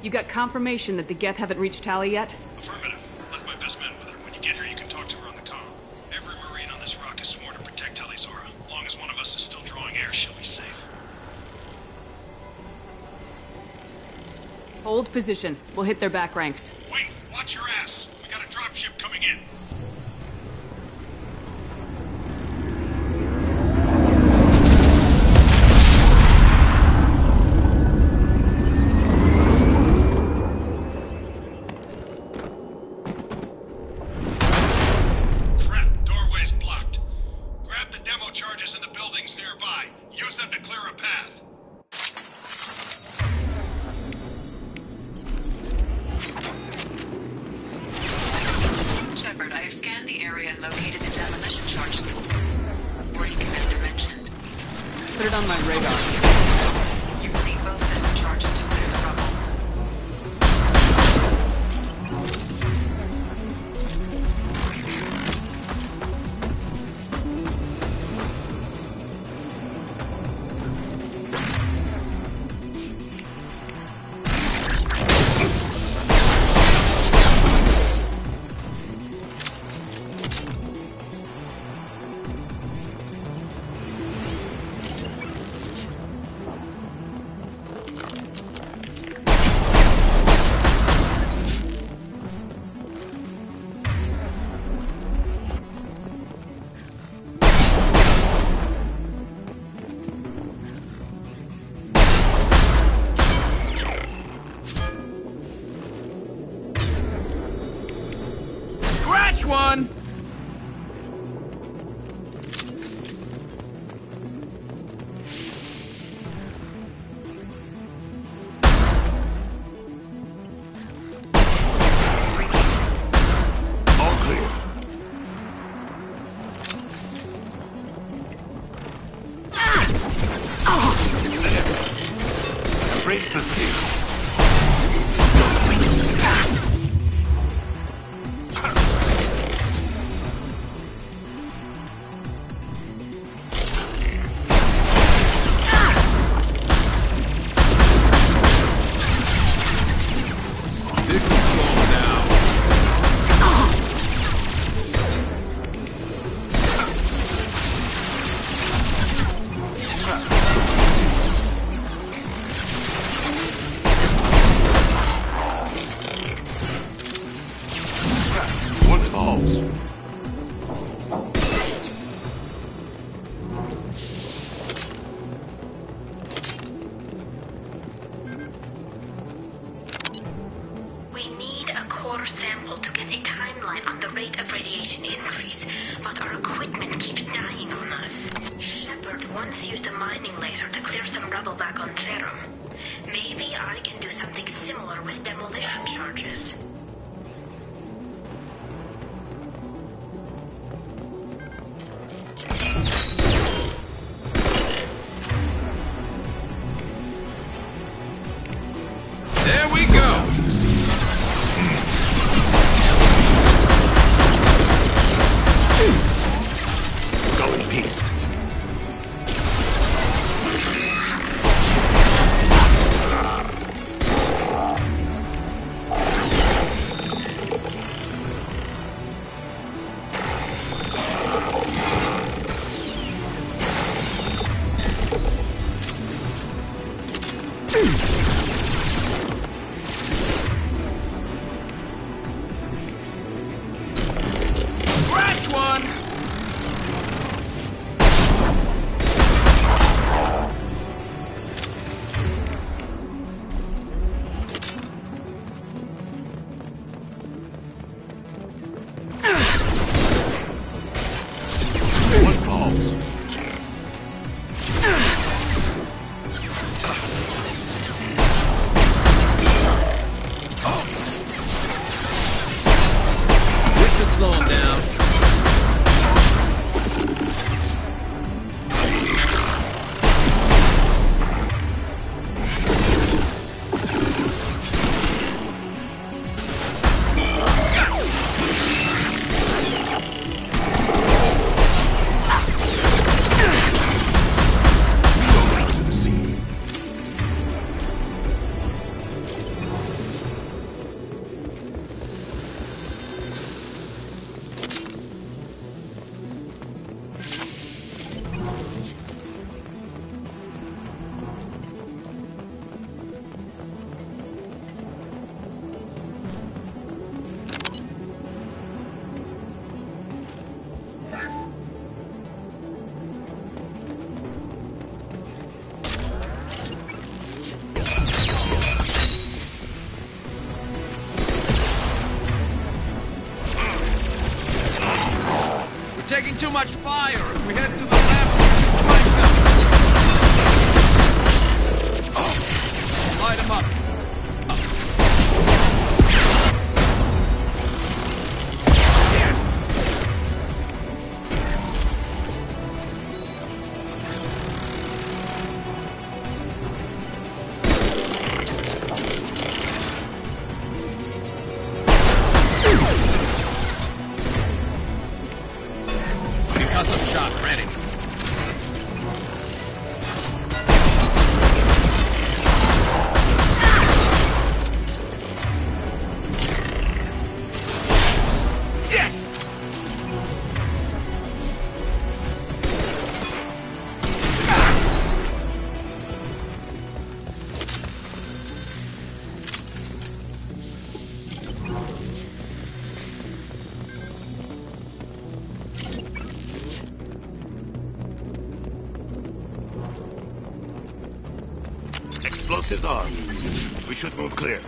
You got confirmation that the Geth haven't reached Tali yet? Affirmative. Left my best men with her. When you get here, you can talk to her on the comm. Every Marine on this rock is sworn to protect Tali'Zorah. As long as one of us is still drawing air, she'll be safe. Hold position. We'll hit their back ranks. Wait! Watch your ass! We got a dropship coming in! Crap! Doorway's blocked. Grab the demo charges in the buildings nearby. Use them to clear a path. Shepard, I have scanned the area and located the demolition charges the Warning Commander mentioned. Put it on my radar. You will need both sets of charges to clear the rubble. One! All clear. Trace the seal. core sample to get a timeline on the rate of radiation increase, but our equipment keeps dying on us. Shepard once used a mining laser to clear some rubble back on Therum. Maybe I can do something similar with demolition charges. Scratch one! What falls? We could slow him down. Taking too much fire. If we head to the left, we can flank them. Light them up. Concussive shot ready. Explosives armed. We should move clear.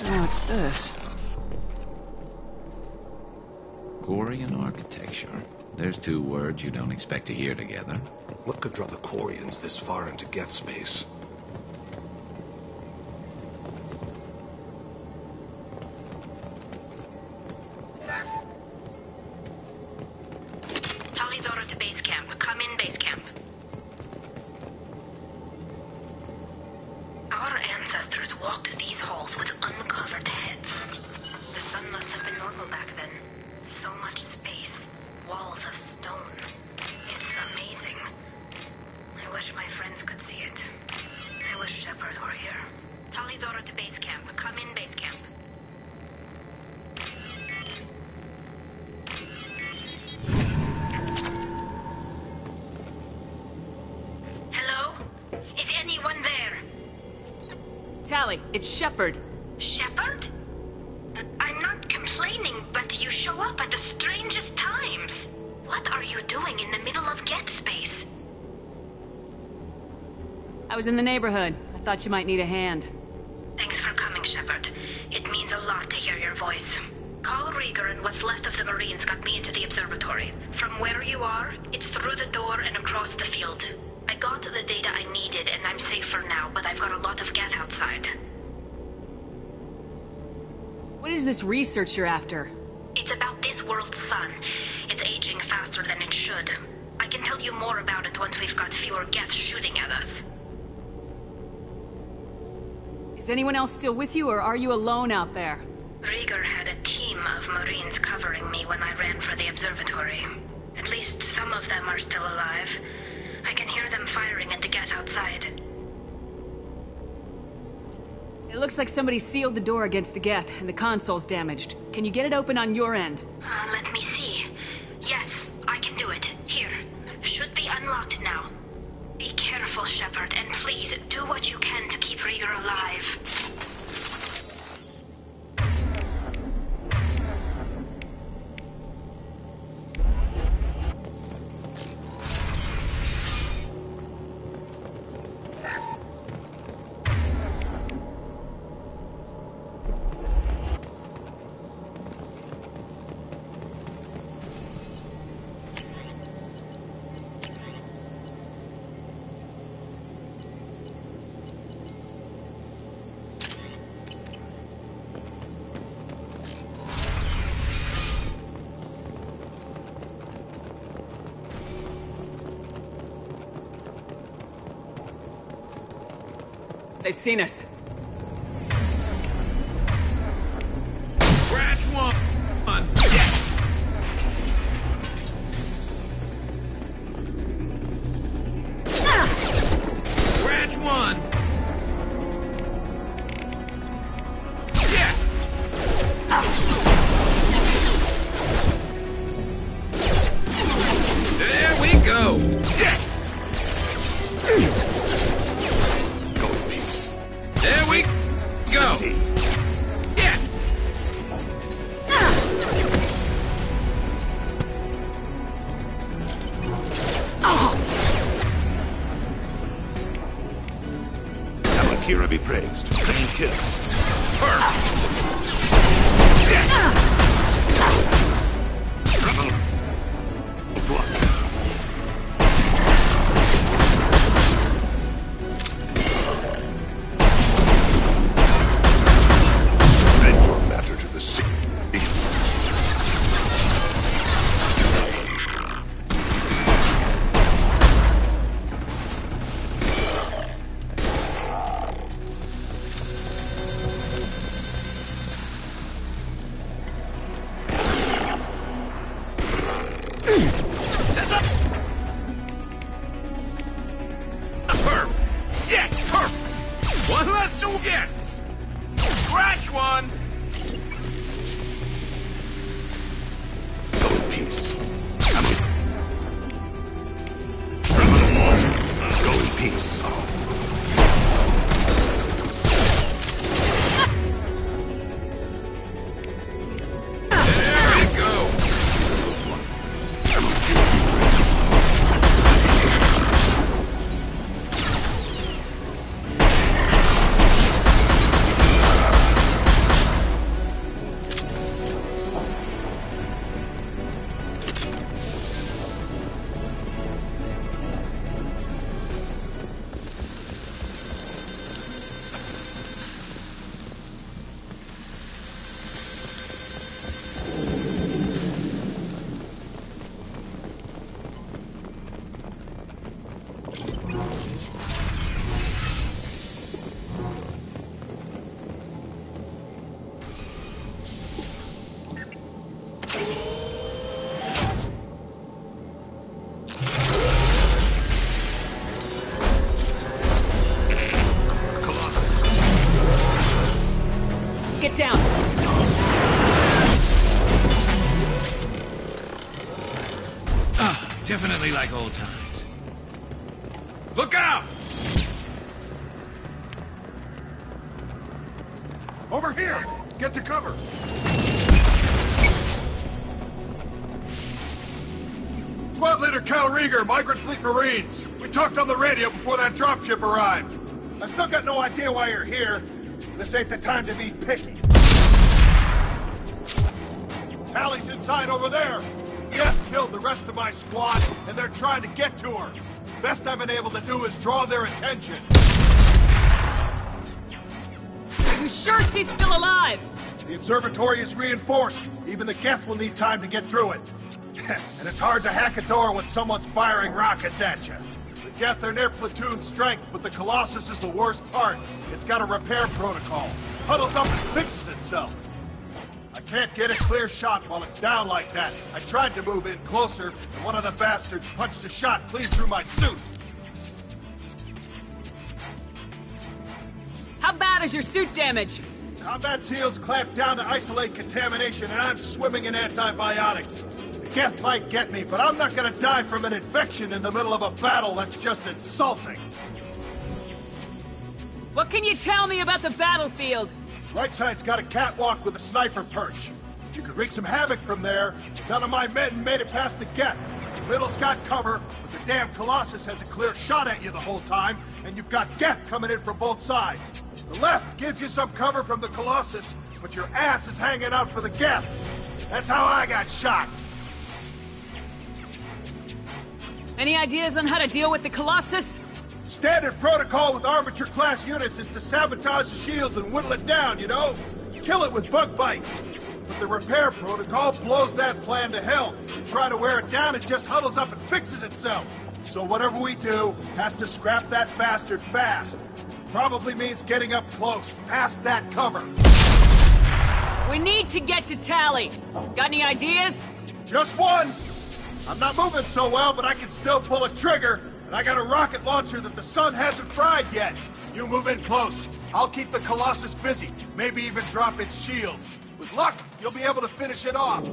What's this? Quarian architecture. There's two words you don't expect to hear together. What could draw the Quarians this far into Geth space? Talizora to base camp. Come in, base camp. Our ancestors walked these halls with uncovered heads. The sun must have been normal back then. So much space. Walls of stone. It's amazing. I wish my friends could see it. I wish Shepard were here. Talizora to base camp. Come in, base camp. Hello? Is anyone there? Tali, it's Shepard. Shepard? I'm not complaining, but you show up at the strangest times. What are you doing in the middle of Geth space? I was in the neighborhood. I thought you might need a hand. Thanks for coming, Shepard. It means a lot to hear your voice. Carl Rieger and what's left of the Marines got me into the observatory. From where you are, it's through the door and across the field. I got the data I needed and I'm safe for now, but I've got a lot of Geth outside. What is this research you're after? It's about this world's sun. It's aging faster than it should. I can tell you more about it once we've got fewer Geth shooting at us. Is anyone else still with you, or are you alone out there? Rieger had a team of Marines covering me when I ran for the observatory. At least some of them are still alive. I can hear them firing at the Geth outside. It looks like somebody sealed the door against the Geth, and the console's damaged. Can you get it open on your end? Let me see. Yes, I can do it. Here. Should be unlocked now. Be careful, Shepard, and please do what you can to keep Rieger alive. They've seen us. Scratch one! Yes! Scratch one! Yes! There we go! Yes! There we go! Yes! Amakira be praised. Clean kill. One less to get! Scratch one! Go in peace. Go in peace. There we go! Get down! Definitely like old times. Look out! Over here! Get to cover! Squad Leader Cal Rieger, Migrant Fleet Marines. We talked on the radio before that dropship arrived. I still got no idea why you're here. This ain't the time to be picky. Callie's inside over there. Jeff killed the rest of my squad, and they're trying to get to her. Best I've been able to do is draw their attention. Are you sure she's still alive? The observatory is reinforced. Even the Geth will need time to get through it. And it's hard to hack a door when someone's firing rockets at you. Geth are near platoon strength, but the Colossus is the worst part. It's got a repair protocol. Huddles up and fixes itself. I can't get a clear shot while it's down like that. I tried to move in closer, and one of the bastards punched a shot clean through my suit. How bad is your suit damage? Combat seals clamped down to isolate contamination, and I'm swimming in antibiotics. The Geth might get me, but I'm not gonna die from an infection in the middle of a battle. That's just insulting. What can you tell me about the battlefield? Right side's got a catwalk with a sniper perch. You could wreak some havoc from there. None of my men made it past the Geth. The middle's got cover, but the damn Colossus has a clear shot at you the whole time, and you've got Geth coming in from both sides. The left gives you some cover from the Colossus, but your ass is hanging out for the Geth. That's how I got shot. Any ideas on how to deal with the Colossus? Standard protocol with armature-class units is to sabotage the shields and whittle it down, you know? Kill it with bug bites. But the repair protocol blows that plan to hell. You try to wear it down, it just huddles up and fixes itself. So whatever we do has to scrap that bastard fast. Probably means getting up close, past that cover. We need to get to Tali. Got any ideas? Just one. I'm not moving so well, but I can still pull a trigger. And I got a rocket launcher that the sun hasn't fried yet. You move in close. I'll keep the Colossus busy. Maybe even drop its shields. With luck, you'll be able to finish it off.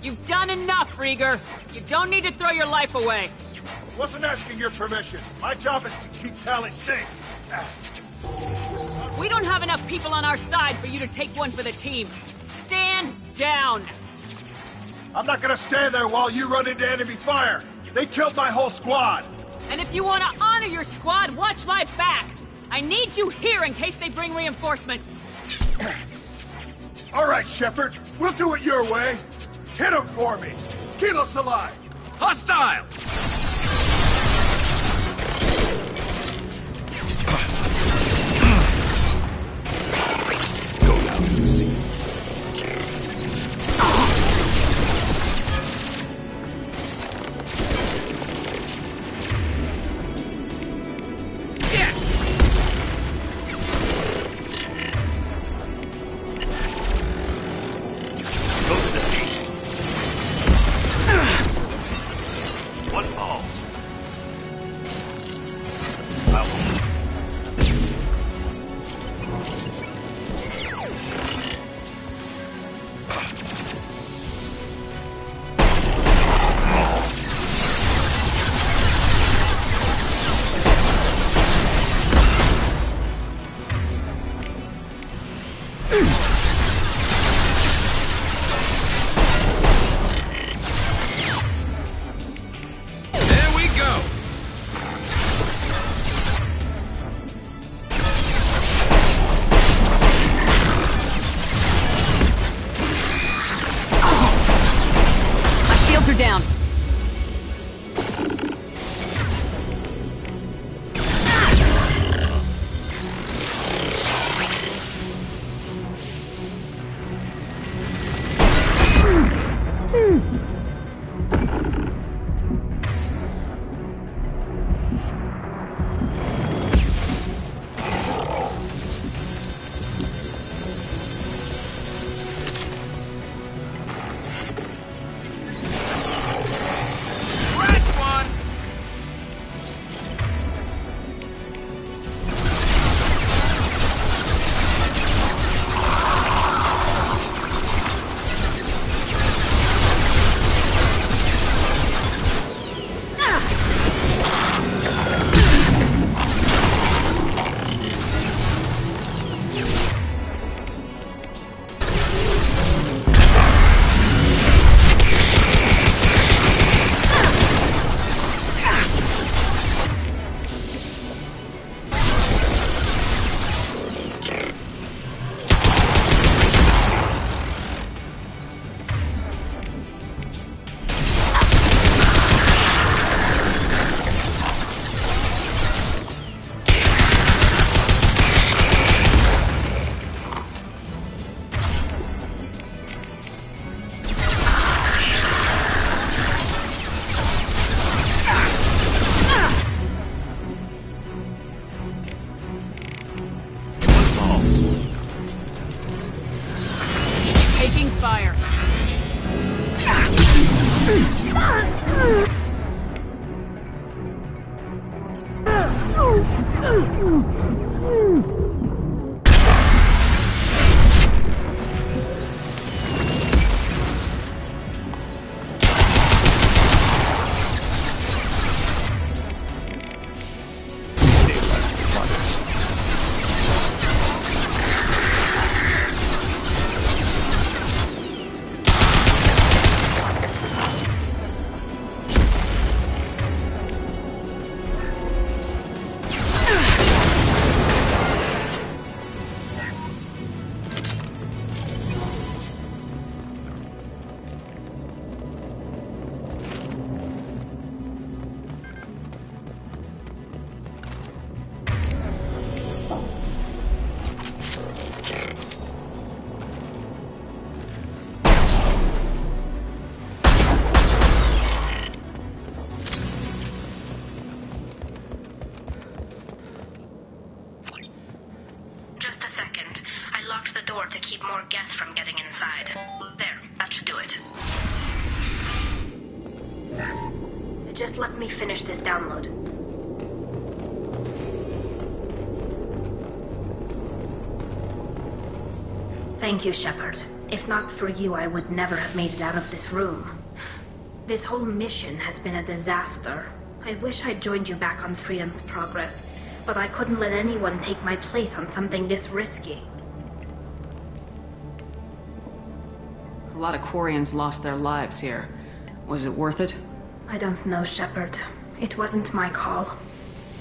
You've done enough, Rieger. You don't need to throw your life away. Wasn't asking your permission. My job is to keep Tali safe. We don't have enough people on our side for you to take one for the team. Stand down. I'm not gonna stand there while you run into enemy fire. They killed my whole squad. And if you want to honor your squad, watch my back. I need you here in case they bring reinforcements. All right, Shepard. We'll do it your way. Hit him for me. Kilos alive. Hostile! Go down to the sea. Down. To keep more Geth from getting inside. There, that should do it. Just let me finish this download. Thank you, Shepard. If not for you, I would never have made it out of this room. This whole mission has been a disaster. I wish I'd joined you back on Freedom's Progress, but I couldn't let anyone take my place on something this risky. A lot of Quarians lost their lives here. Was it worth it? I don't know, Shepard. It wasn't my call.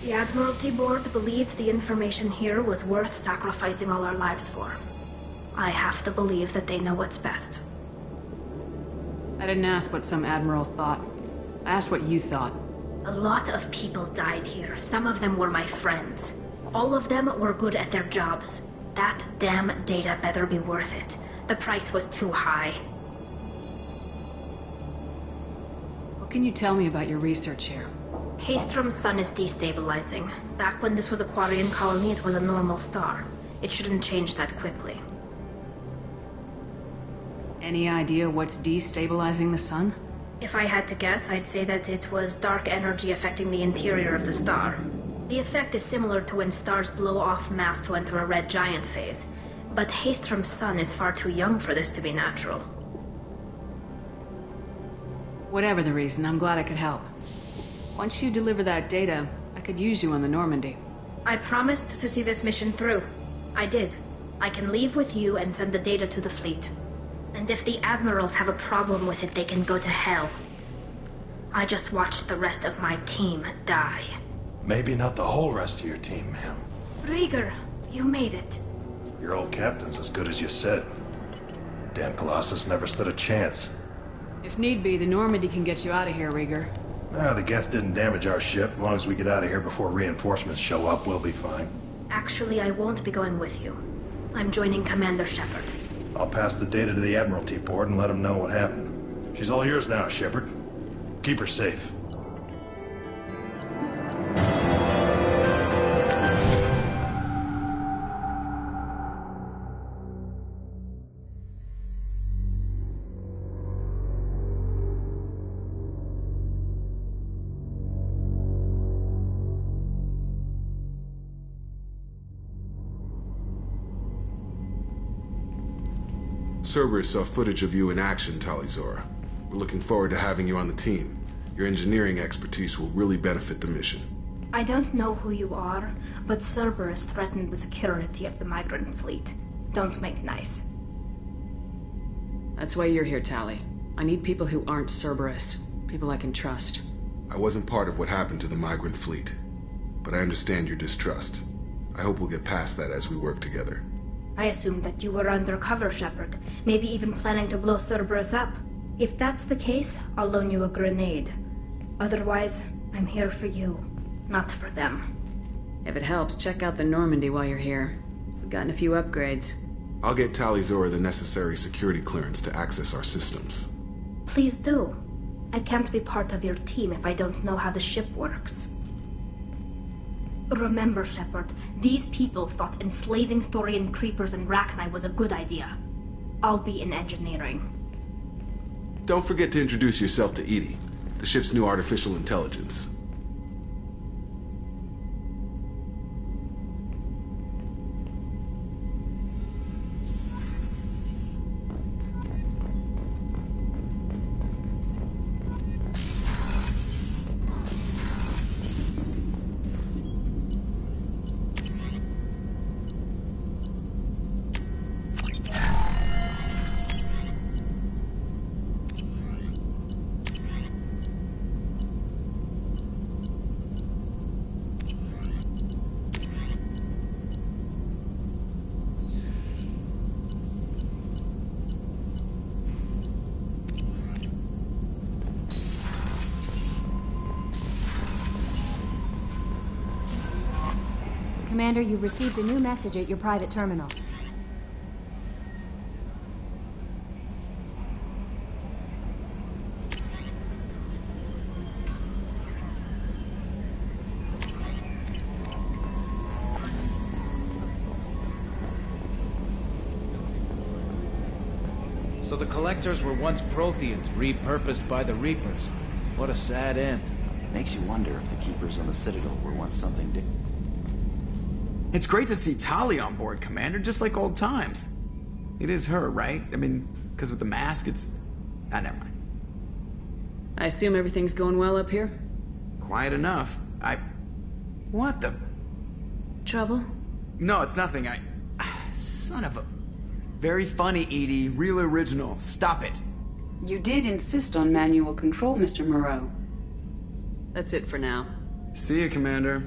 The Admiralty Board believed the information here was worth sacrificing all our lives for. I have to believe that they know what's best. I didn't ask what some admiral thought. I asked what you thought. A lot of people died here. Some of them were my friends. All of them were good at their jobs. That damn data better be worth it. The price was too high. What can you tell me about your research here? Haystrom's sun is destabilizing. Back when this was a Quarian colony, it was a normal star. It shouldn't change that quickly. Any idea what's destabilizing the sun? If I had to guess, I'd say that it was dark energy affecting the interior of the star. The effect is similar to when stars blow off mass to enter a red giant phase. But Haystrom's sun is far too young for this to be natural. Whatever the reason, I'm glad I could help. Once you deliver that data, I could use you on the Normandy. I promised to see this mission through. I did. I can leave with you and send the data to the fleet. And if the admirals have a problem with it, they can go to hell. I just watched the rest of my team die. Maybe not the whole rest of your team, ma'am. Rieger, you made it. Your old captain's as good as you said. Damn Colossus never stood a chance. If need be, the Normandy can get you out of here, Rieger. The Geth didn't damage our ship. As long as we get out of here before reinforcements show up, we'll be fine. Actually, I won't be going with you. I'm joining Commander Shepard. I'll pass the data to the Admiralty Board and let them know what happened. She's all yours now, Shepard. Keep her safe. Cerberus saw footage of you in action, Tali'Zorah. We're looking forward to having you on the team. Your engineering expertise will really benefit the mission. I don't know who you are, but Cerberus threatened the security of the migrant fleet. Don't make nice. That's why you're here, Tali. I need people who aren't Cerberus. People I can trust. I wasn't part of what happened to the migrant fleet, but I understand your distrust. I hope we'll get past that as we work together. I assumed that you were undercover, Shepard. Maybe even planning to blow Cerberus up. If that's the case, I'll loan you a grenade. Otherwise, I'm here for you, not for them. If it helps, check out the Normandy while you're here. We've gotten a few upgrades. I'll get Tali'Zorah the necessary security clearance to access our systems. Please do. I can't be part of your team if I don't know how the ship works. Remember, Shepard, these people thought enslaving Thorian creepers in Rachni was a good idea. I'll be in engineering. Don't forget to introduce yourself to EDI, the ship's new artificial intelligence. Commander, you've received a new message at your private terminal. So the Collectors were once Protheans, repurposed by the Reapers. What a sad end. Makes you wonder if the Keepers on the Citadel were once something different. It's great to see Tali on board, Commander, just like old times. It is her, right? I mean, because with the mask, it's... Ah, never mind. I assume everything's going well up here? Quiet enough. What the... Trouble? No, it's nothing. Son of a... Very funny, Edie. Real original. Stop it. You did insist on manual control, Mr. Moreau. That's it for now. See you, Commander.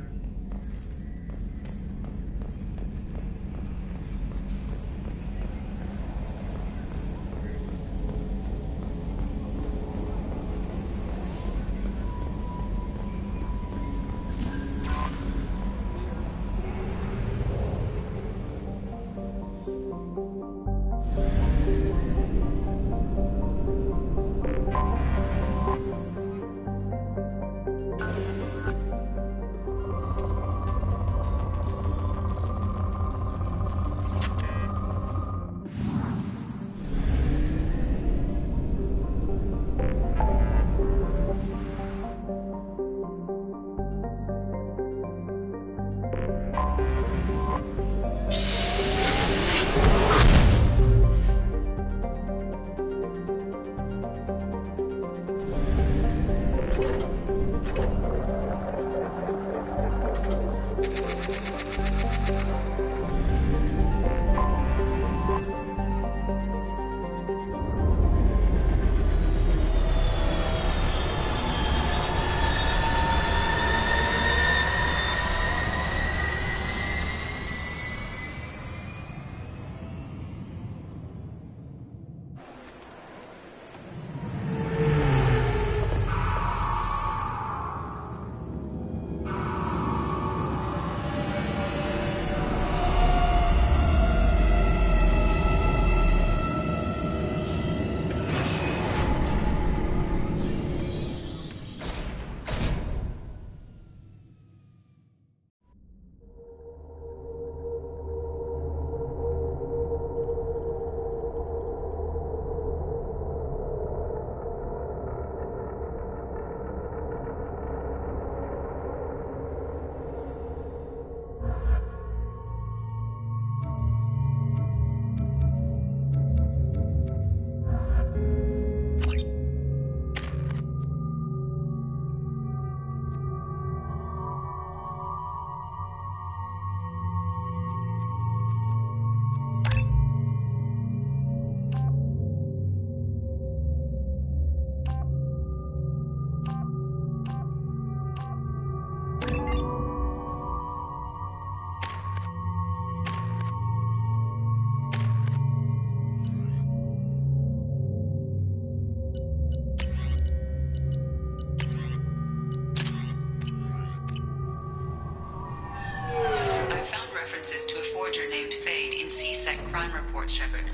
Shepard.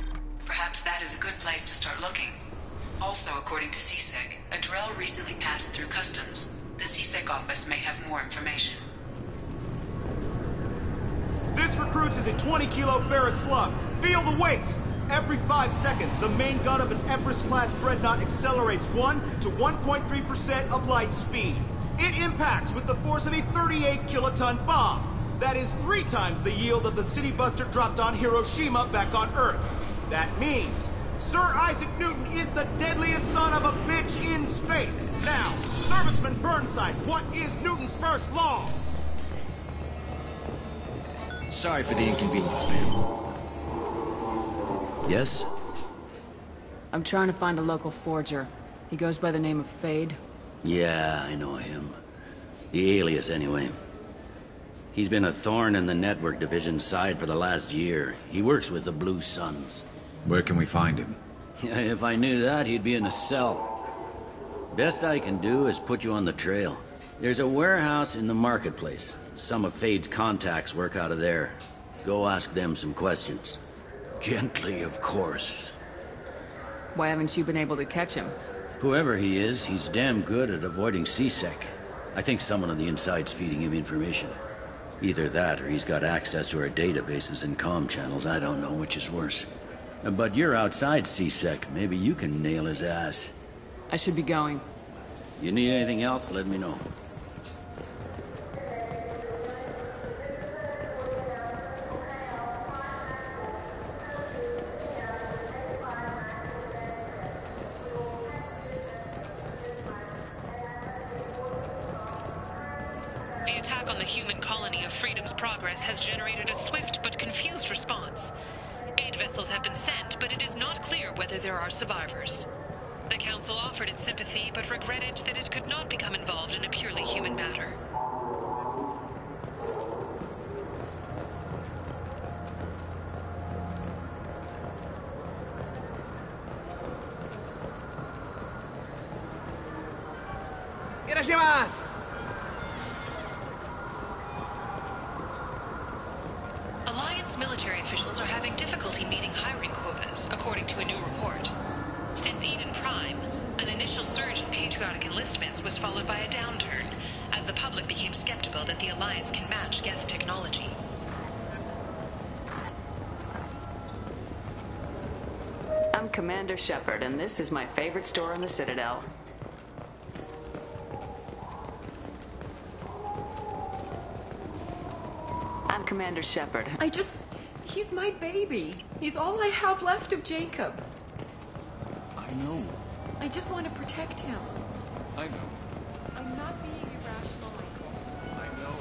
Perhaps that is a good place to start looking. Also, according to CSEC, a Drell recently passed through customs. The CSEC office may have more information. This recruits is a 20-kilo Ferris slug. Feel the weight! Every 5 seconds, the main gun of an Empress-class dreadnought accelerates 1 to 1.3% of light speed. It impacts with the force of a 38-kiloton bomb. That is 3 times the yield of the City Buster dropped on Hiroshima back on Earth. That means Sir Isaac Newton is the deadliest son of a bitch in space. Now, Serviceman Burnside, what is Newton's first law? Sorry for the inconvenience, ma'am. Yes? I'm trying to find a local forger. He goes by the name of Fade. Yeah, I know him. The alias, anyway. He's been a thorn in the network division's side for the last year. He works with the Blue Suns. Where can we find him? If I knew that, he'd be in a cell. Best I can do is put you on the trail. There's a warehouse in the marketplace. Some of Fade's contacts work out of there. Go ask them some questions. Gently, of course. Why haven't you been able to catch him? Whoever he is, he's damn good at avoiding C-Sec. I think someone on the inside's feeding him information. Either that, or he's got access to our databases and comm channels. I don't know which is worse. But you're outside C-Sec. Maybe you can nail his ass. I should be going. You need anything else, let me know. The attack on the human colony of Freedom's Progress has generated a swift but confused response. Aid vessels have been sent, but it is not clear whether there are survivors. The Council offered its sympathy, but regretted that it could not become involved in a purely human matter. Alliance military officials are having difficulty meeting hiring quotas, according to a new report. Since Eden Prime, an initial surge in patriotic enlistments was followed by a downturn, as the public became skeptical that the Alliance can match Geth technology. I'm Commander Shepard, and this is my favorite store on the Citadel. I'm Commander Shepard. He's my baby. He's all I have left of Jacob. I know. I just want to protect him. I know. I'm not being irrational, Michael. I know.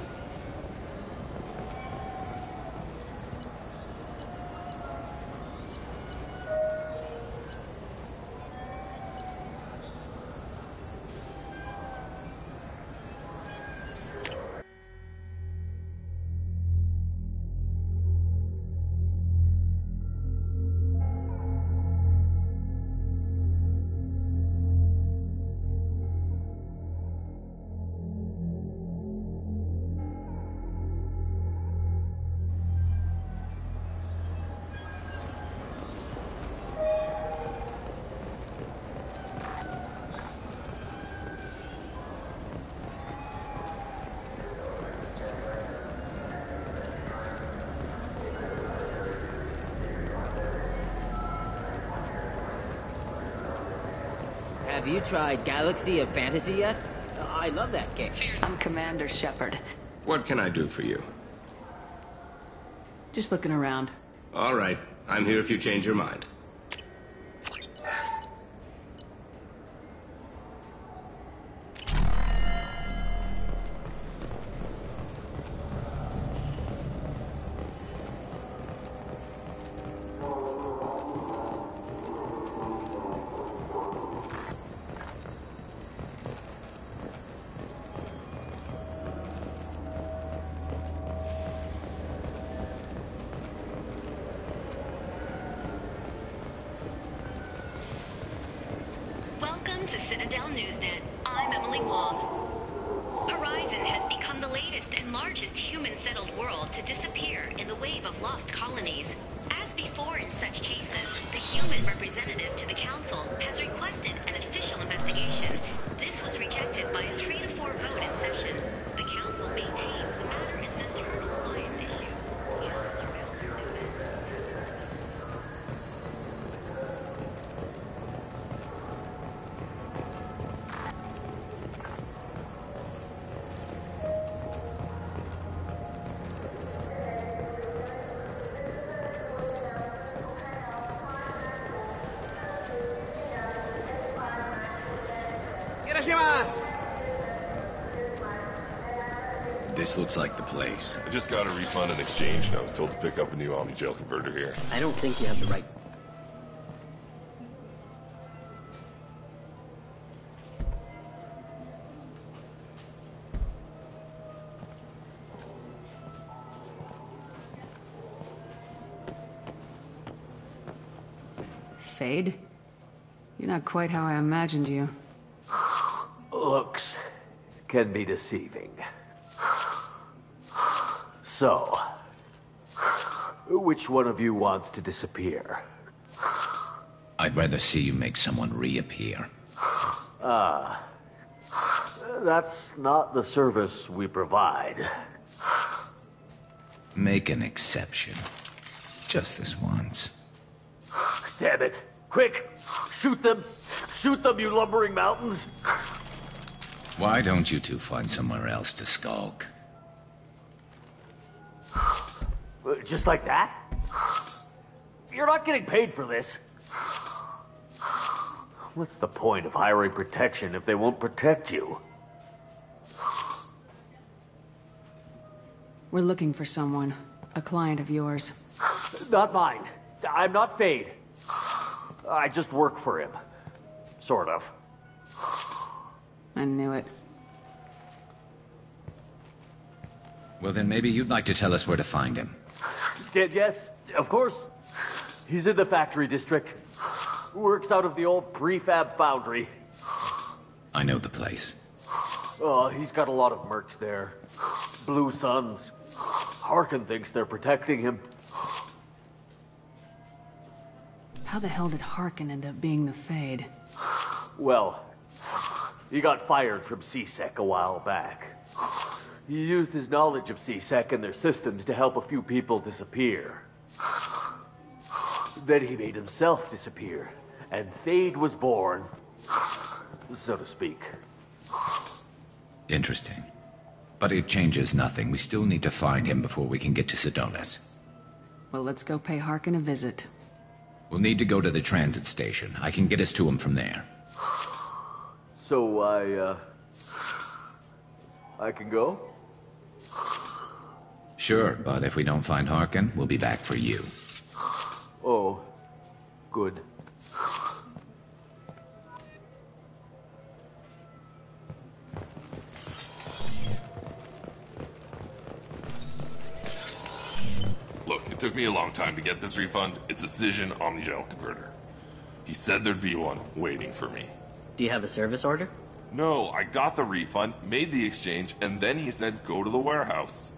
Have you tried Galaxy of Fantasy yet? I love that game. I'm Commander Shepard. What can I do for you? Just looking around. All right. I'm here if you change your mind. Welcome to Citadel Newsnet. I'm Emily Wong. Horizon has become the latest and largest human-settled world to disappear in the wave of lost colonies. As before in such cases, the human representative to the Council has requested an official investigation. This was rejected by a 3-to-4 vote in session. The Council maintains the matter is an internal Alliance issue. This looks like the place. I just got a refund and exchange, and I was told to pick up a new Omni-Gel converter here. I don't think you have the right... Fade? You're not quite how I imagined you. Looks can be deceiving. So, which one of you wants to disappear? I'd rather see you make someone reappear. That's not the service we provide. Make an exception. Just this once. Damn it. Quick! Shoot them! Shoot them, you lumbering mountains! Why don't you two find somewhere else to skulk? Just like that? You're not getting paid for this. What's the point of hiring protection if they won't protect you? We're looking for someone. A client of yours. Not mine. I'm not Fade. I just work for him. Sort of. I knew it. Well, then maybe you'd like to tell us where to find him. Yes, of course. He's in the factory district. Works out of the old prefab foundry. I know the place. Oh, he's got a lot of mercs there. Blue Suns. Harkin thinks they're protecting him. How the hell did Harkin end up being the Fade? Well, he got fired from C-Sec a while back. He used his knowledge of C-Sec and their systems to help a few people disappear. Then he made himself disappear, and Fade was born, so to speak. Interesting. But it changes nothing. We still need to find him before we can get to Sidonis. Well, let's go pay Harkin a visit. We'll need to go to the transit station. I can get us to him from there. So I can go? Sure, but if we don't find Harkin, we'll be back for you. Oh, good. Look, it took me a long time to get this refund. It's a Cision Omnigel converter. He said there'd be one waiting for me. Do you have a service order? No, I got the refund, made the exchange, and then he said go to the warehouse.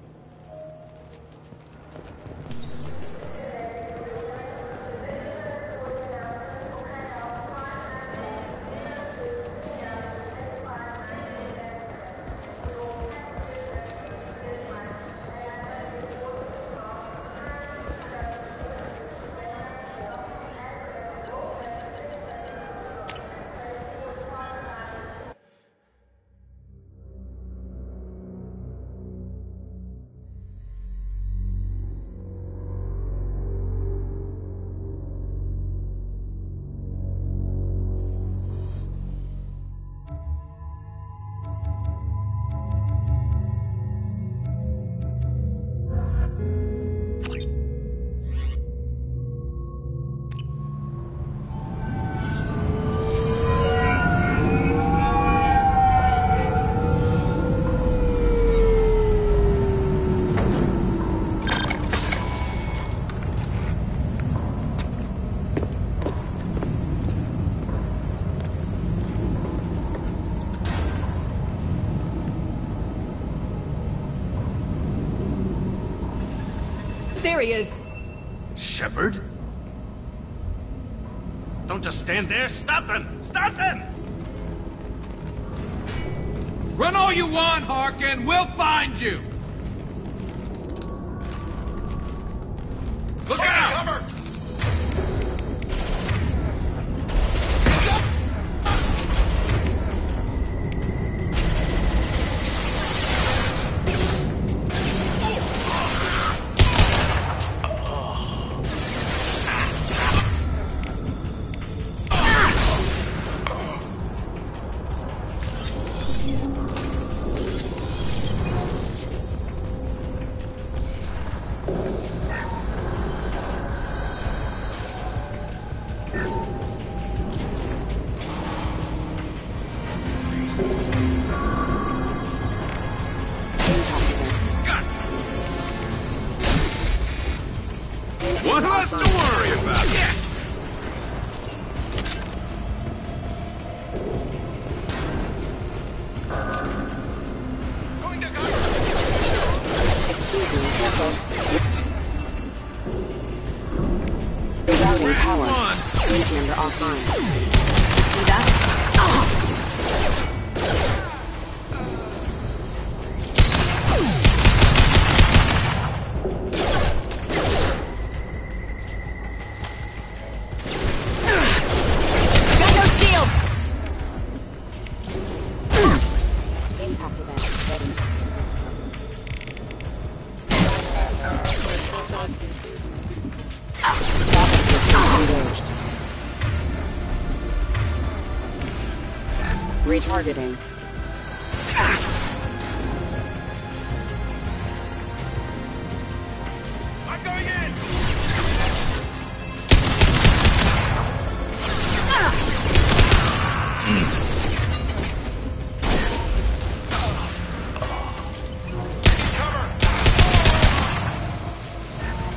There he is! Shepard? Don't just stand there. Stop them! Stop them! Run all you want, Harkin. We'll find you. Look out! Cover! One less to worry about. Yeah. Member offline. See that? Got no shields! Impact event ready. Engaged. Retargeting. I'm going in!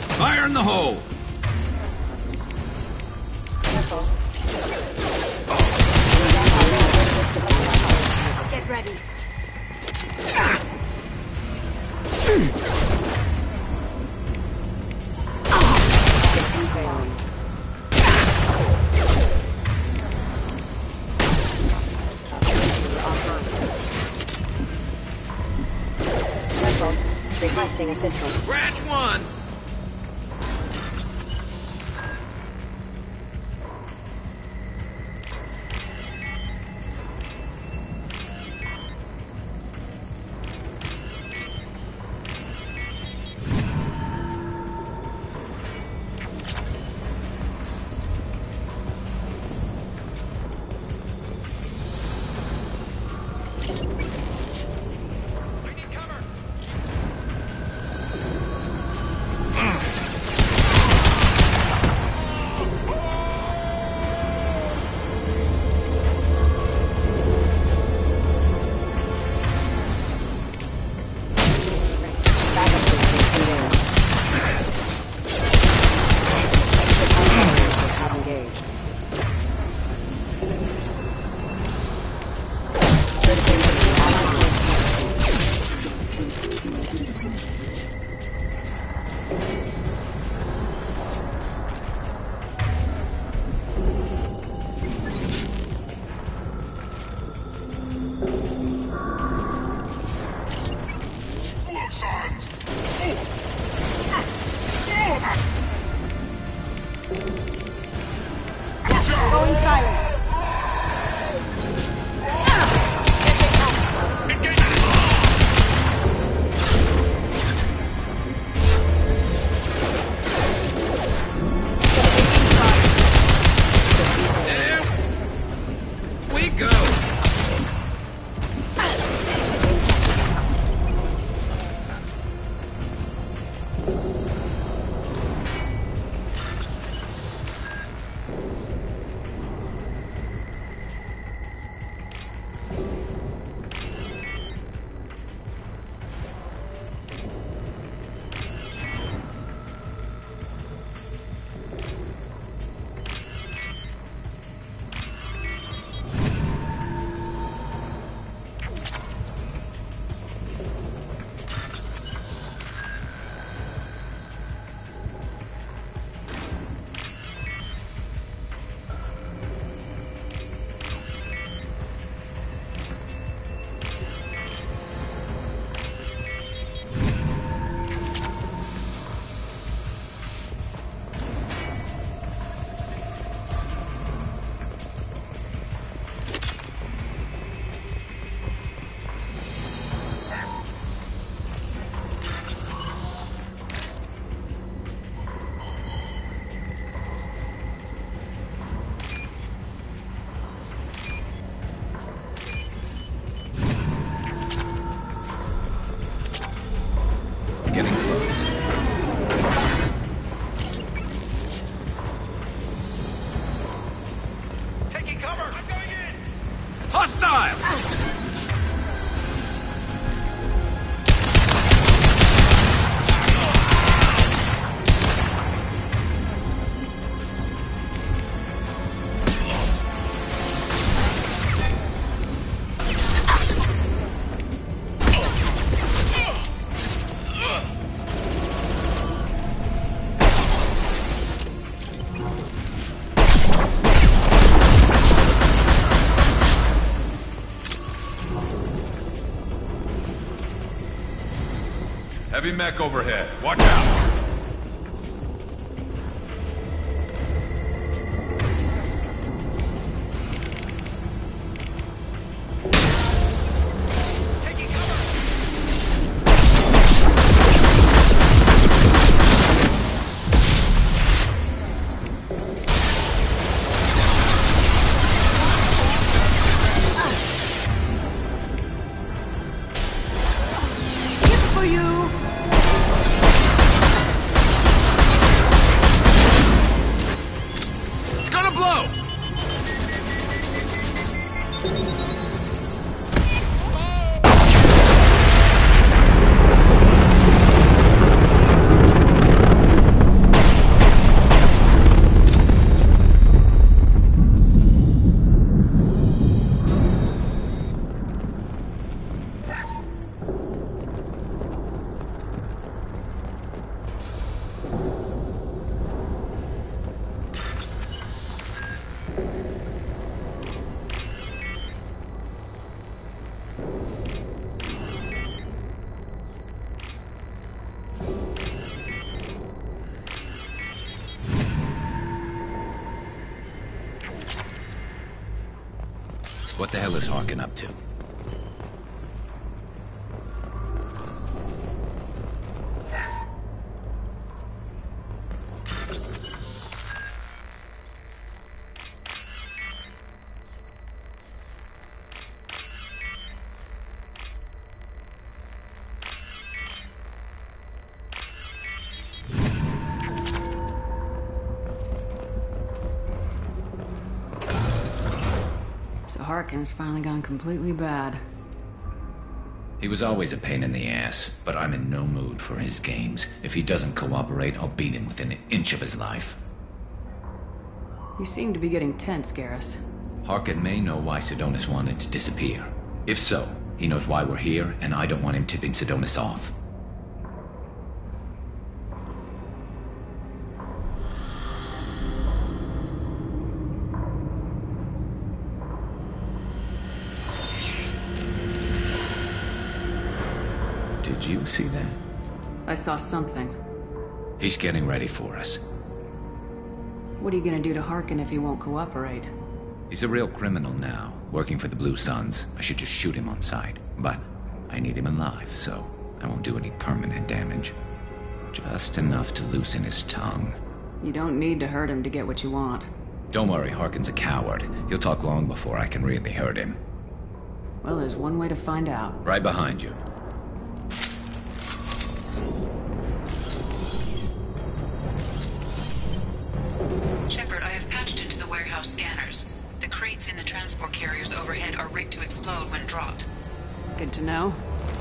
Fire in the hole! Get ready. Requesting assistance. Branch 1! Going silent. We go! Heavy mech overhead. Watch out! What the hell is Harkin up to? Harkin's finally gone completely bad. He was always a pain in the ass, but I'm in no mood for his games. If he doesn't cooperate, I'll beat him within an inch of his life. You seem to be getting tense, Garrus. Harkin may know why Sidonis wanted to disappear. If so, he knows why we're here, and I don't want him tipping Sidonis off. Did you see that? I saw something. He's getting ready for us. What are you gonna do to Harkin if he won't cooperate? He's a real criminal now, working for the Blue Suns. I should just shoot him on sight. But I need him alive, so I won't do any permanent damage. Just enough to loosen his tongue. You don't need to hurt him to get what you want. Don't worry, Harkin's a coward. He'll talk long before I can really hurt him. Well, there's one way to find out. Right behind you. Shepard, I have patched into the warehouse scanners. The crates in the transport carriers overhead are rigged to explode when dropped. Good to know.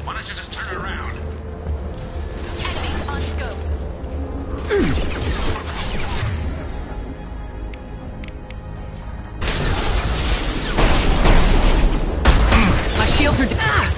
Why don't you just turn it around? Enemy on scope. My shields are down!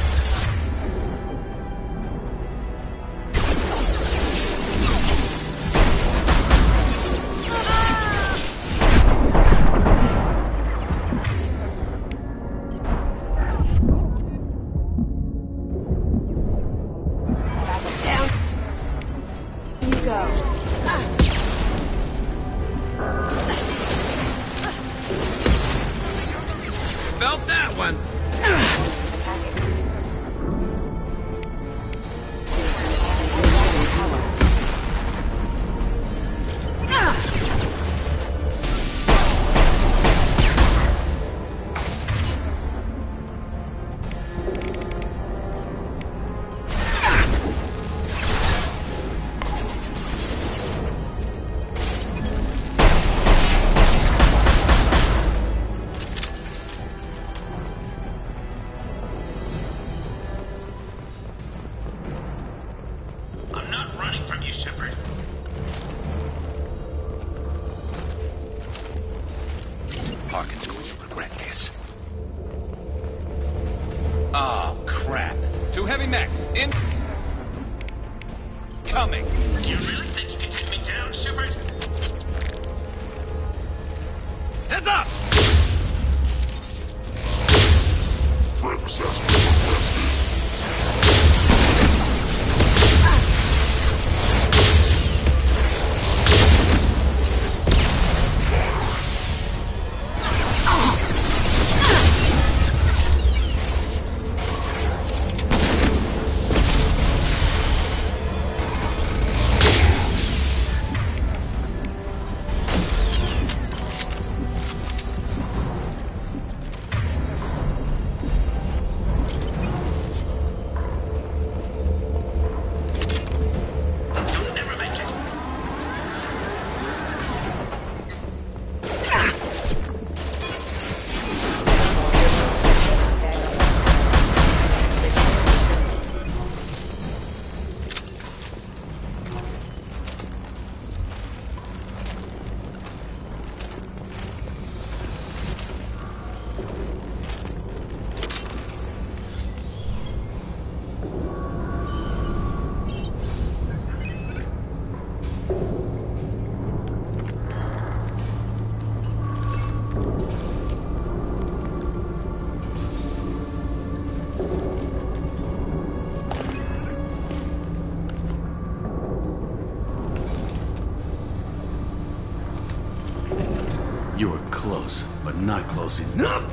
You were close, but not close enough.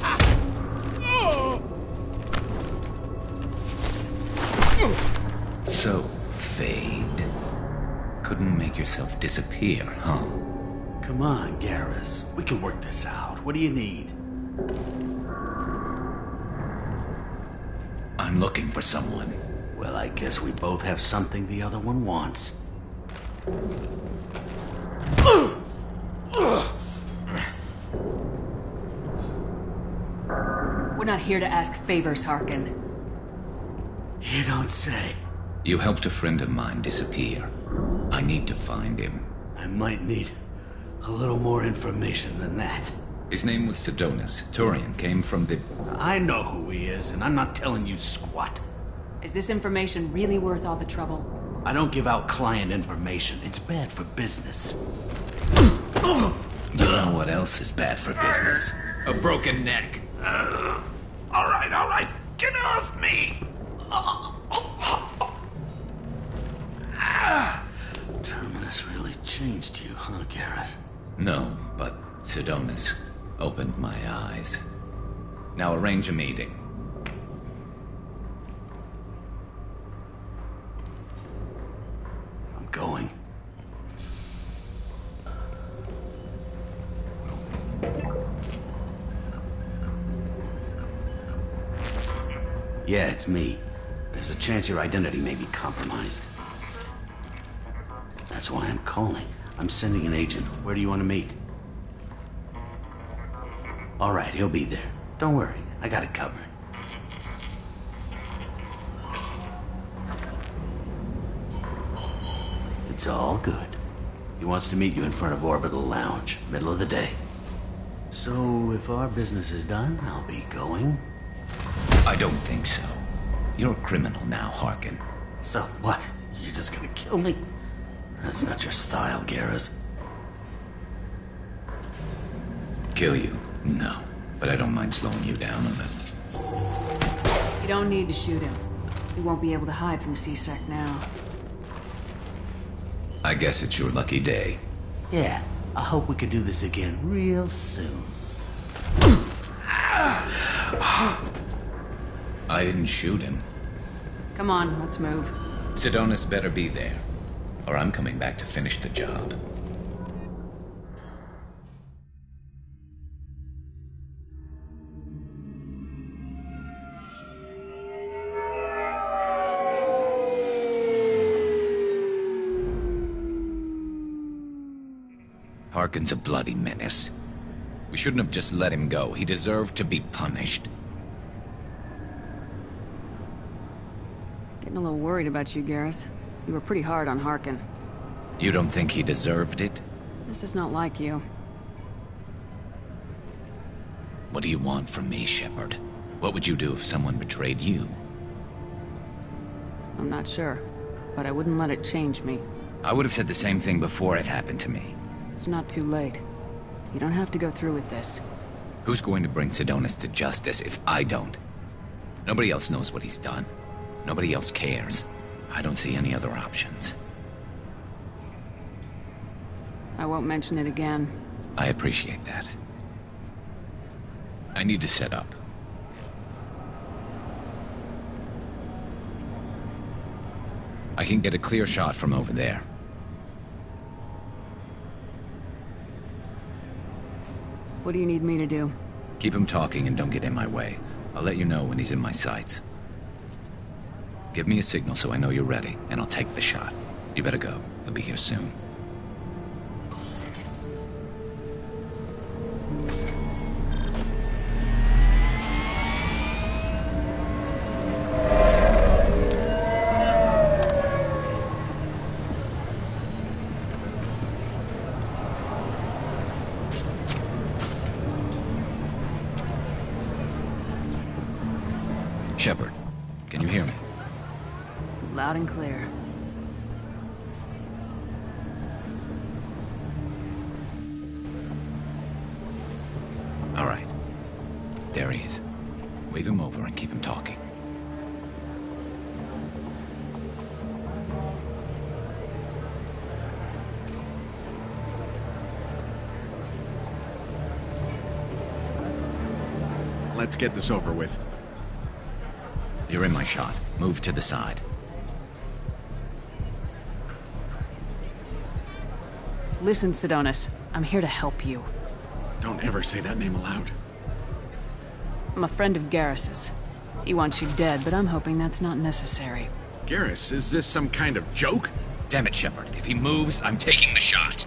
So, Fade. Couldn't make yourself disappear, huh? Come on, Garrus. We can work this out. What do you need? I'm looking for someone. Well, I guess we both have something the other one wants. We're not here to ask favors, Harkin. You don't say. You helped a friend of mine disappear. I need to find him. I might need a little more information than that. His name was Sidonus. Turian came from the... I know who he is, and I'm not telling you squat. Is this information really worth all the trouble? I don't give out client information. It's bad for business. You know what else is bad for business? A broken neck. All right. Get off me! Terminus really changed you, huh, Garrett? No, but Sidonus opened my eyes. Now arrange a meeting. I'm going. Yeah, it's me. There's a chance your identity may be compromised. That's why I'm calling. I'm sending an agent. Where do you want to meet? All right, he'll be there. Don't worry, I got it covered. It's all good. He wants to meet you in front of Orbital Lounge, middle of the day. So, if our business is done, I'll be going. I don't think so. You're a criminal now, Harkin. So what? You're just gonna kill me? That's not your style, Garrus. Kill you? No. But I don't mind slowing you down a little. You don't need to shoot him. He won't be able to hide from C-Sec now. I guess it's your lucky day. Yeah, I hope we can do this again real soon. I didn't shoot him. Come on, let's move. Sidonus better be there, or I'm coming back to finish the job. Harkin's a bloody menace. We shouldn't have just let him go. He deserved to be punished. Getting a little worried about you, Garrus. You were pretty hard on Harkin. You don't think he deserved it? This is not like you. What do you want from me, Shepard? What would you do if someone betrayed you? I'm not sure, but I wouldn't let it change me. I would have said the same thing before it happened to me. It's not too late. You don't have to go through with this. Who's going to bring Sidonus to justice if I don't? Nobody else knows what he's done. Nobody else cares. I don't see any other options. I won't mention it again. I appreciate that. I need to set up. I can get a clear shot from over there. What do you need me to do? Keep him talking and don't get in my way. I'll let you know when he's in my sights. Give me a signal so I know you're ready, and I'll take the shot. You better go. He'll be here soon. Shepard, can you hear me? Loud and clear. All right. There he is. Wave him over and keep him talking. Let's get this over with. You're in my shot. Move to the side. Listen, Sidonis. I'm here to help you. Don't ever say that name aloud. I'm a friend of Garrus's. He wants you dead, but I'm hoping that's not necessary. Garrus, is this some kind of joke? Damn it, Shepard. If he moves, I'm taking the shot.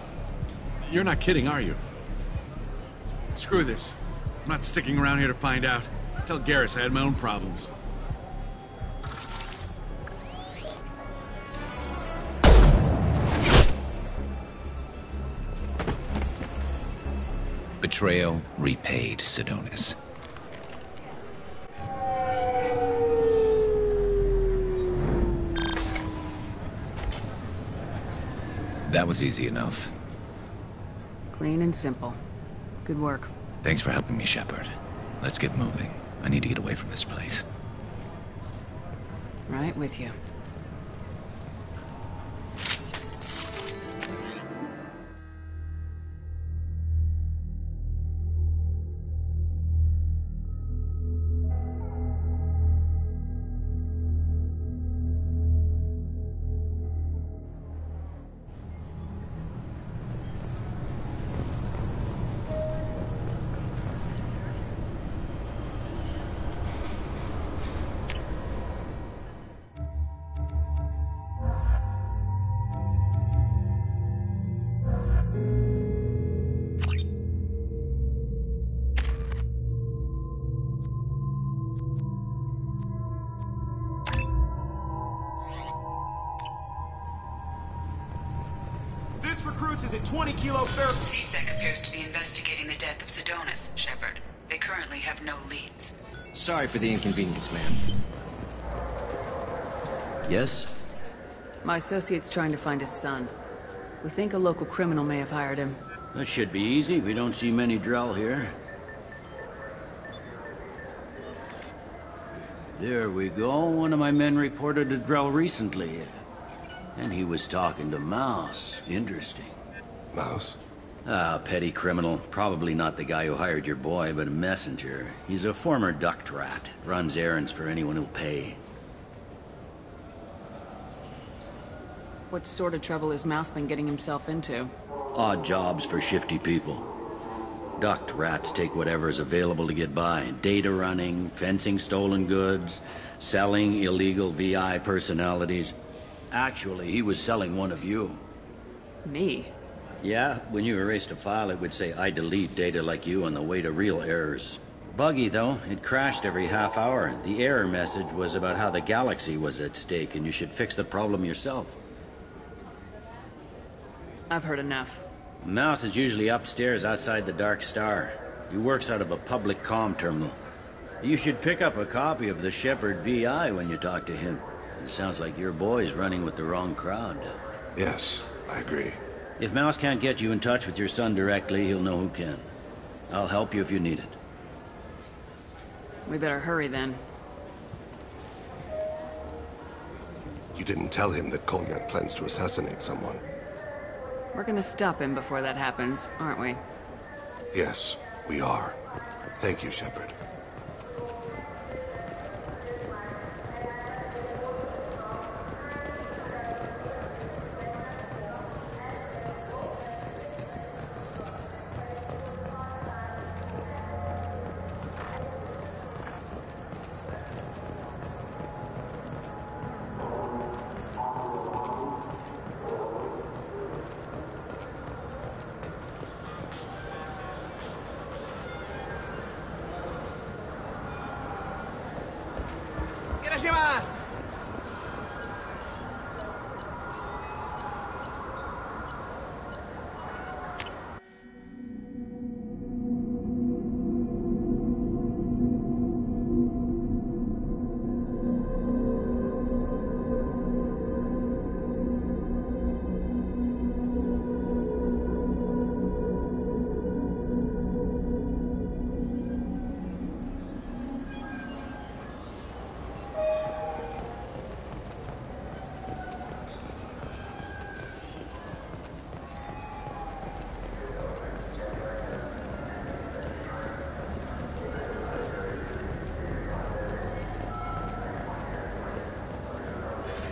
You're not kidding, are you? Screw this. I'm not sticking around here to find out. Tell Garrus I had my own problems. Betrayal repaid, Sidonis. That was easy enough. Clean and simple. Good work. Thanks for helping me, Shepard. Let's get moving. I need to get away from this place. Right with you. Recruits is a 20-kilo fair... CSEC appears to be investigating the death of Sidonis, Shepard. They currently have no leads. Sorry for the inconvenience, ma'am. Yes? My associate's trying to find his son. We think a local criminal may have hired him. That should be easy. We don't see many Drell here. There we go. One of my men reported to Drell recently. And he was talking to Mouse. Interesting. Mouse? Ah, petty criminal. Probably not the guy who hired your boy, but a messenger. He's a former duct rat. Runs errands for anyone who'll pay. What sort of trouble has Mouse been getting himself into? Odd jobs for shifty people. Duct rats take whatever is available to get by. Data running, fencing stolen goods, selling illegal VI personalities. Actually, he was selling one of you. Me? Yeah, when you erased a file, it would say, I delete data like you on the way to real errors. Buggy, though. It crashed every half hour. The error message was about how the galaxy was at stake, and you should fix the problem yourself. I've heard enough. Mouse is usually upstairs outside the Dark Star. He works out of a public comm terminal. You should pick up a copy of the Shepard VI when you talk to him. It sounds like your boy's running with the wrong crowd. Yes, I agree. If Mouse can't get you in touch with your son directly, he'll know who can. I'll help you if you need it. We better hurry then. You didn't tell him that Kolyak plans to assassinate someone. We're gonna stop him before that happens, aren't we? Yes, we are. Thank you, Shepard.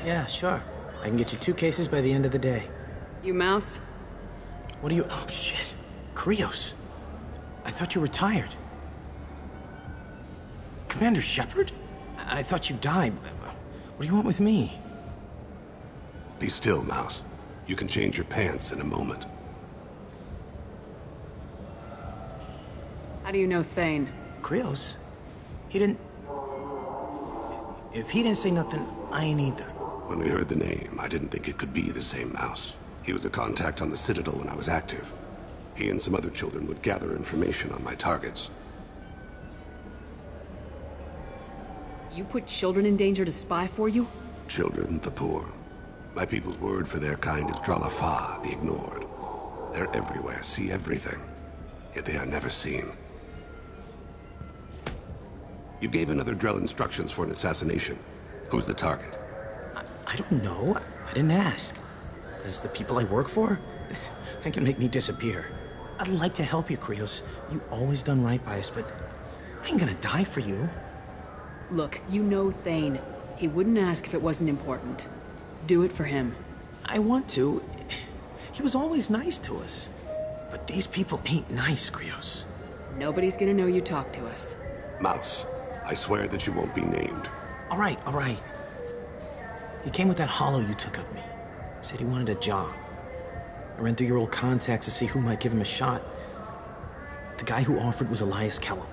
Yeah, sure. I can get you 2 cases by the end of the day. You Mouse? What are you... Oh, shit. Krios. I thought you were retired. Commander Shepard? I thought you died. What do you want with me? Be still, Mouse. You can change your pants in a moment. How do you know Thane? Krios? He didn't... If he didn't say nothing, I ain't either. When we heard the name, I didn't think it could be the same Mouse. He was a contact on the Citadel when I was active. He and some other children would gather information on my targets. You put children in danger to spy for you? Children, the poor. My people's word for their kind is Dralafa, the ignored. They're everywhere, see everything. Yet they are never seen. You gave another Drell instructions for an assassination. Who's the target? I don't know. I didn't ask. Because the people I work for, they can make me disappear. I'd like to help you, Krios. You always done right by us, but I ain't gonna die for you. Look, you know Thane. He wouldn't ask if it wasn't important. Do it for him. I want to. He was always nice to us. But these people ain't nice, Krios. Nobody's gonna know you talked to us. Mouse, I swear that you won't be named. All right. He came with that hollow you took of me. Said he wanted a job. I ran through your old contacts to see who might give him a shot. The guy who offered was Elias Kellum.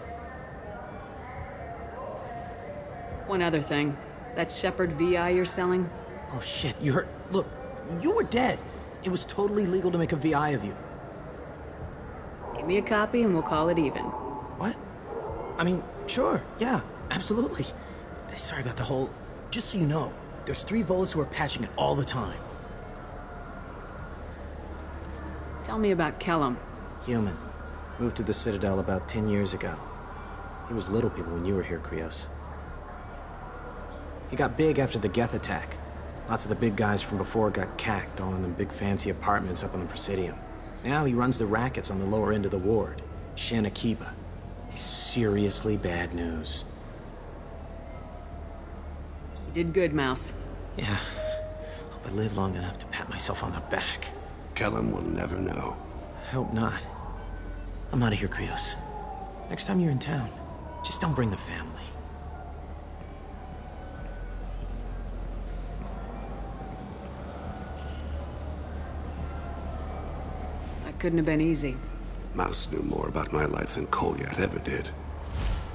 One other thing. That Shepard VI you're selling? Oh shit, you heard... Look, you were dead. It was totally legal to make a VI of you. Give me a copy and we'll call it even. What? I mean, sure, yeah, absolutely. Sorry about the whole... Just so you know, there's 3 Volus who are patching it all the time. Tell me about Kellum. Human. Moved to the Citadel about 10 years ago. He was little people when you were here, Krios. He got big after the Geth attack. Lots of the big guys from before got cacked, all in them big fancy apartments up on the Presidium. Now he runs the rackets on the lower end of the ward, Shin Akiba. He's seriously bad news. You did good, Mouse. Yeah. Hope I live long enough to pat myself on the back. Kellum will never know. I hope not. I'm out of here, Krios. Next time you're in town, just don't bring the family. Couldn't have been easy. Mouse knew more about my life than Kolyat ever did.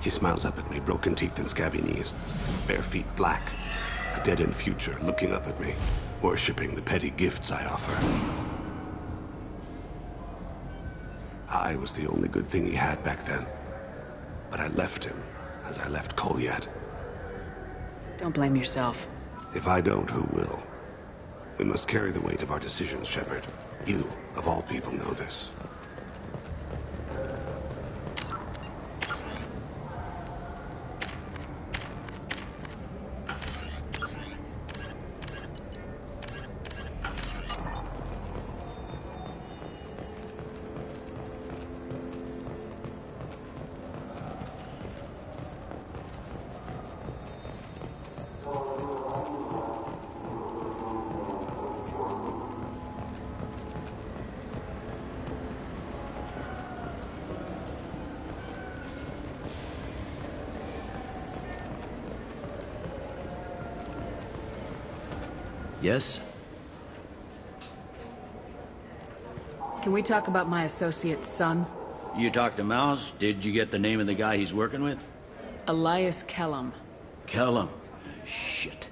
He smiles up at me, broken teeth and scabby knees. Bare feet black. A dead-end future looking up at me, worshipping the petty gifts I offer. I was the only good thing he had back then. But I left him, as I left Kolyat. Don't blame yourself. If I don't, who will? We must carry the weight of our decisions, Shepard. You, of all people, know this. Yes? Can we talk about my associate's son? You talked to Mouse? Did you get the name of the guy he's working with? Elias Kellum. Kellum? Shit.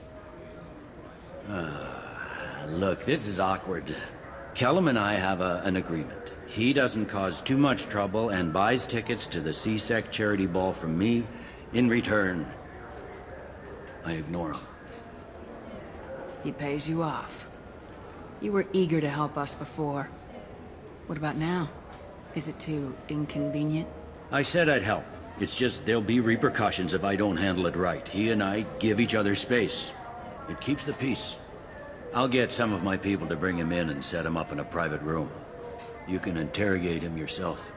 Look, this is awkward. Kellum and I have an agreement. He doesn't cause too much trouble and buys tickets to the C-Sec charity ball from me. In return, I ignore him. He pays you off. You were eager to help us before. What about now? Is it too inconvenient? I said I'd help. It's just there'll be repercussions if I don't handle it right. He and I give each other space. It keeps the peace. I'll get some of my people to bring him in and set him up in a private room. You can interrogate him yourself.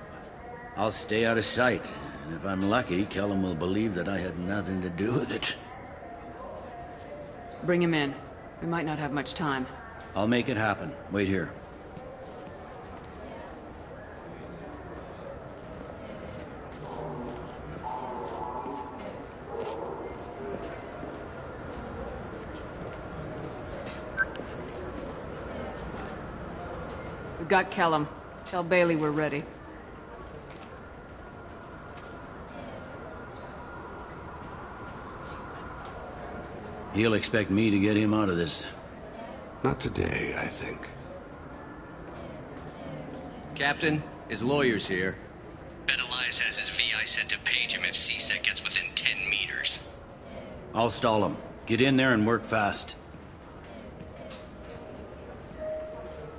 I'll stay out of sight, and if I'm lucky, Kellum will believe that I had nothing to do with it. Bring him in. We might not have much time. I'll make it happen. Wait here. We've got Kellum. Tell Bailey we're ready. He'll expect me to get him out of this. Not today, I think. Captain, his lawyer's here. Bet Elias has his VI sent to page him if C-Sec gets within 10 meters. I'll stall him. Get in there and work fast.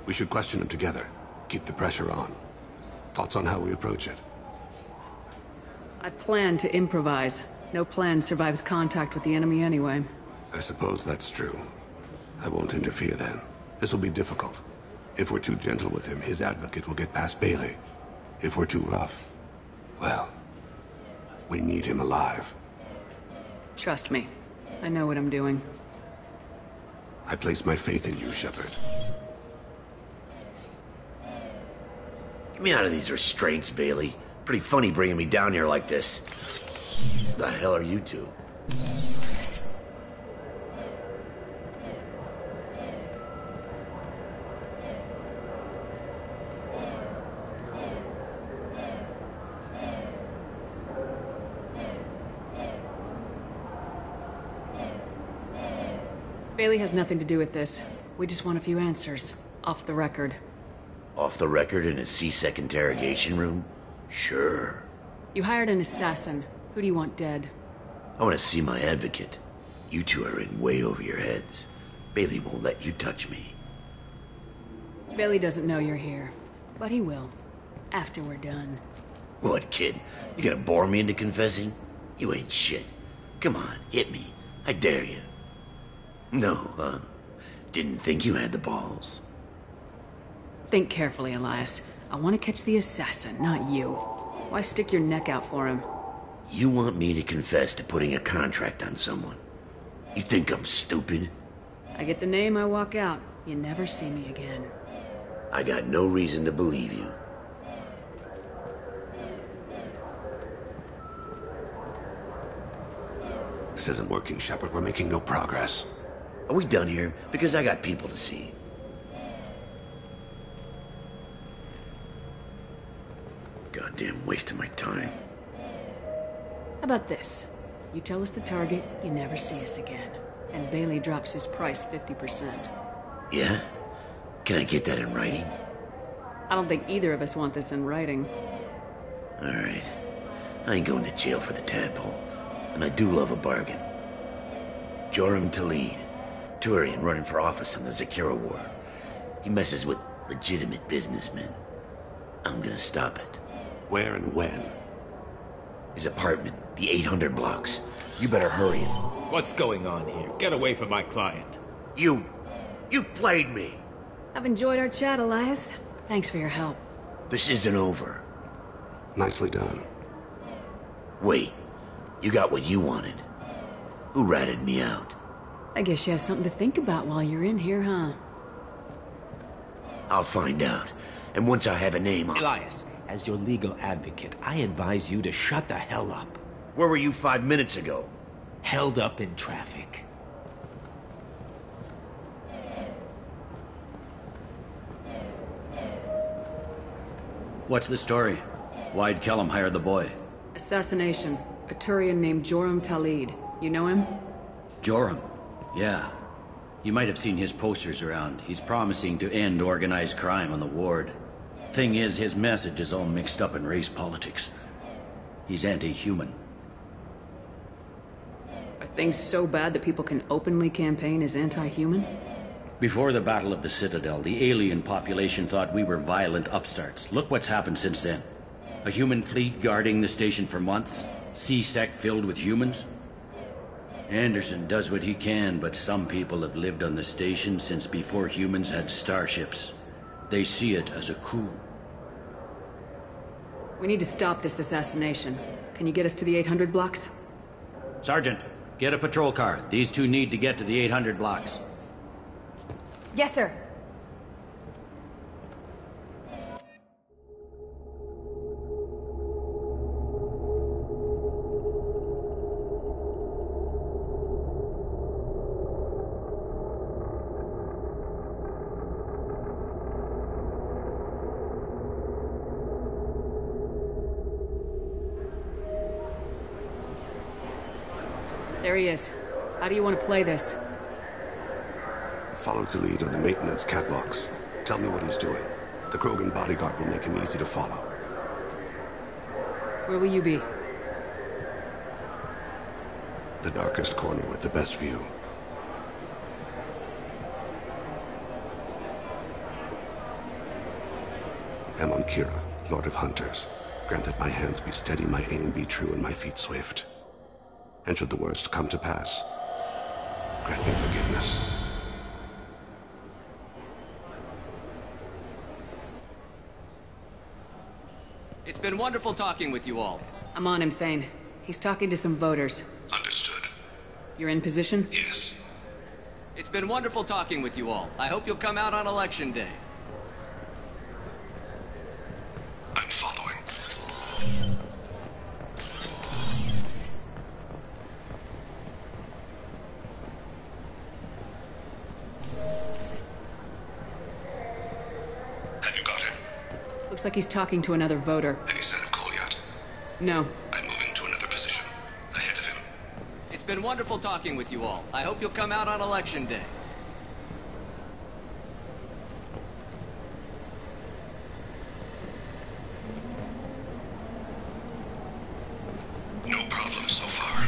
We should question him together. Keep the pressure on. Thoughts on how we approach it? I plan to improvise. No plan survives contact with the enemy anyway. I suppose that's true. I won't interfere then. This will be difficult. If we're too gentle with him, his advocate will get past Bailey. If we're too rough, well, we need him alive. Trust me. I know what I'm doing. I place my faith in you, Shepard. Get me out of these restraints, Bailey. Pretty funny bringing me down here like this. The hell are you two? Bailey has nothing to do with this. We just want a few answers. Off the record. Off the record in a C-Sec interrogation room? Sure. You hired an assassin. Who do you want dead? I want to see my advocate. You two are in way over your heads. Bailey won't let you touch me. Bailey doesn't know you're here. But he will. After we're done. What, kid? You gonna bore me into confessing? You ain't shit. Come on, hit me. I dare you. No, huh? Didn't think you had the balls. Think carefully, Elias. I want to catch the assassin, not you. Why stick your neck out for him? You want me to confess to putting a contract on someone? You think I'm stupid? I get the name, I walk out. You never see me again. I got no reason to believe you. This isn't working, Shepard. We're making no progress. Are we done here? Because I got people to see. Goddamn waste of my time. How about this? You tell us the target, you never see us again. And Bailey drops his price 50%. Yeah? Can I get that in writing? I don't think either of us want this in writing. Alright. I ain't going to jail for the tadpole. And I do love a bargain. Joram Talid. Turian running for office on the Zakira ward. He messes with legitimate businessmen. I'm gonna stop it. Where and when? His apartment, the 800 blocks. You better hurry it. What's going on here? Get away from my client. You played me. I've enjoyed our chat, Elias. Thanks for your help. This isn't over. Nicely done. Wait, you got what you wanted. Who ratted me out? I guess you have something to think about while you're in here, huh? I'll find out. And once I have a name, Elias, as your legal advocate, I advise you to shut the hell up. Where were you 5 minutes ago? Held up in traffic. What's the story? Why'd Kellum hire the boy? Assassination. A Turian named Joram Talid. You know him? Joram? Yeah. You might have seen his posters around. He's promising to end organized crime on the ward. Thing is, his message is all mixed up in race politics. He's anti-human. Are things so bad that people can openly campaign as anti-human? Before the Battle of the Citadel, the alien population thought we were violent upstarts. Look what's happened since then. A human fleet guarding the station for months. C-Sec filled with humans. Anderson does what he can, but some people have lived on the station since before humans had starships. They see it as a coup. We need to stop this assassination. Can you get us to the 800 blocks? Sergeant, get a patrol car. These two need to get to the 800 blocks. Yes, sir. There he is. How do you want to play this? Follow to lead on the maintenance catwalks. Tell me what he's doing. The Krogan bodyguard will make him easy to follow. Where will you be? The darkest corner with the best view. Amon Kira, Lord of Hunters. Grant that my hands be steady, my aim be true, and my feet swift. And should the worst come to pass, grant me forgiveness. It's been wonderful talking with you all. I'm on him, Thane. He's talking to some voters. Understood. You're in position? Yes. It's been wonderful talking with you all. I hope you'll come out on Election Day. I'm following. Looks like he's talking to another voter. Any sign of Kolyat? No. I'm moving to another position. Ahead of him. It's been wonderful talking with you all. I hope you'll come out on Election Day. No problem so far.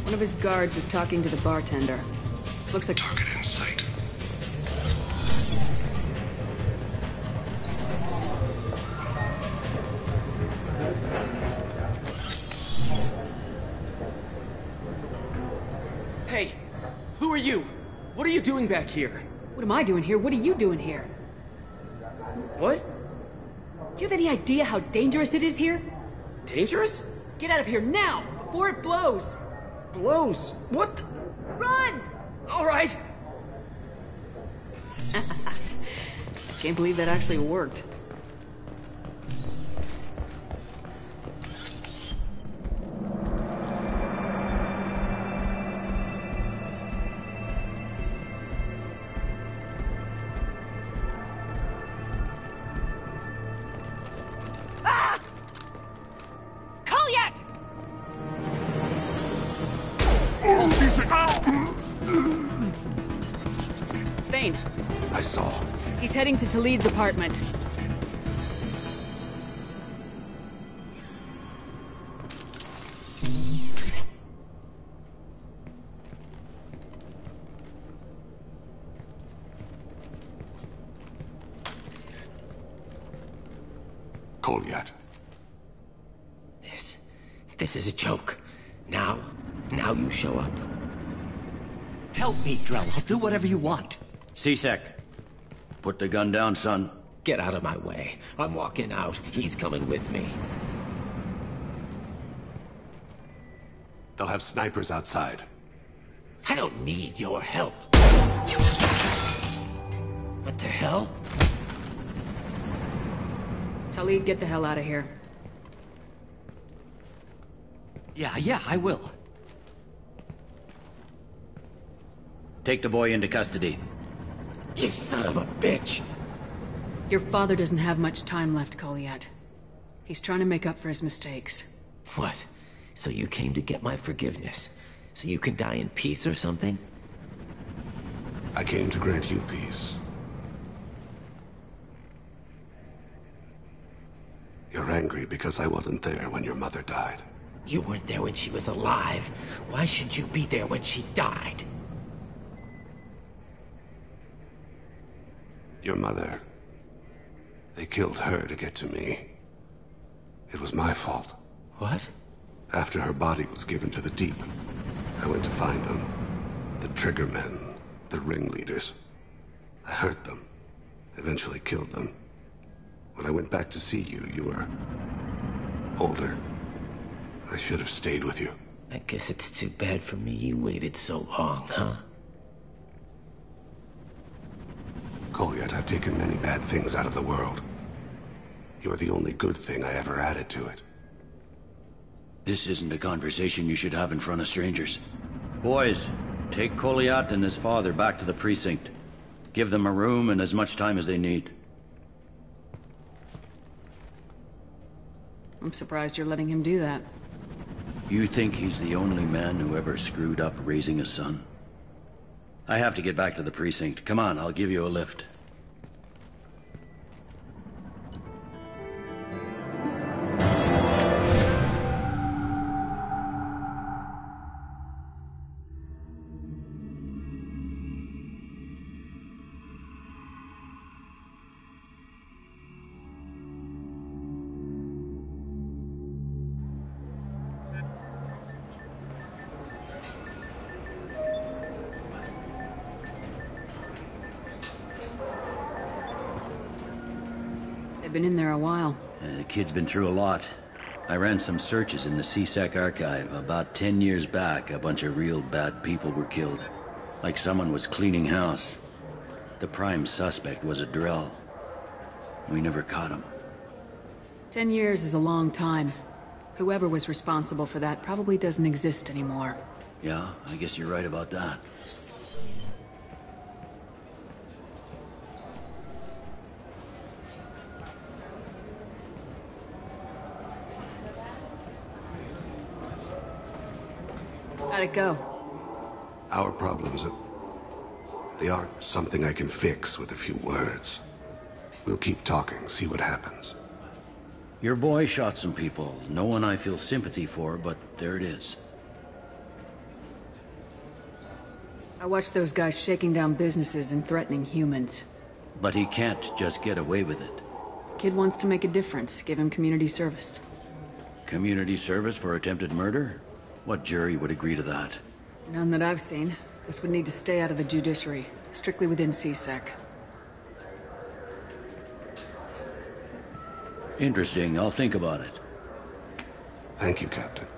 One of his guards is talking to the bartender. Looks like... Target in sight. Hey, who are you? What are you doing back here? What am I doing here? What are you doing here? What? Do you have any idea how dangerous it is here? Dangerous? Get out of here now, before it blows! Blows? What? Run! All right. Can't believe that actually worked. Goliath! Thane. I saw. He's heading to Talid's apartment. Kolyat. This is a joke. Now you show up. Help me, Drell. I'll do whatever you want. C-Sec. Put the gun down, son. Get out of my way. I'm walking out. He's coming with me. They'll have snipers outside. I don't need your help. What the hell? Talid, get the hell out of here. Yeah, I will. Take the boy into custody. You son of a bitch! Your father doesn't have much time left, Kolyat. He's trying to make up for his mistakes. What? So you came to get my forgiveness? So you can die in peace or something? I came to grant you peace. You're angry because I wasn't there when your mother died. You weren't there when she was alive. Why should you be there when she died? Your mother... They killed her to get to me. It was my fault. What? After her body was given to the Deep, I went to find them. The Triggermen, the ringleaders. I hurt them. Eventually killed them. When I went back to see you, you were... older. I should have stayed with you. I guess it's too bad for me you waited so long, huh? Kolyat, I've taken many bad things out of the world. You're the only good thing I ever added to it. This isn't a conversation you should have in front of strangers. Boys, take Kolyat and his father back to the precinct. Give them a room and as much time as they need. I'm surprised you're letting him do that. You think he's the only man who ever screwed up raising a son? I have to get back to the precinct. Come on, I'll give you a lift. Been in there a while. The kid's been through a lot. I ran some searches in the C-Sec archive. About 10 years back, a bunch of real bad people were killed. Like someone was cleaning house. The prime suspect was a Drell. We never caught him. 10 years is a long time. Whoever was responsible for that probably doesn't exist anymore. Yeah, I guess you're right about that. How'd it go? Our problems they aren't something I can fix with a few words. We'll keep talking, see what happens. Your boy shot some people. No one I feel sympathy for, but there it is. I watched those guys shaking down businesses and threatening humans. But he can't just get away with it. Kid wants to make a difference. Give him community service. Community service for attempted murder? What jury would agree to that? None that I've seen. This would need to stay out of the judiciary. Strictly within C-Sec. Interesting. I'll think about it. Thank you, Captain.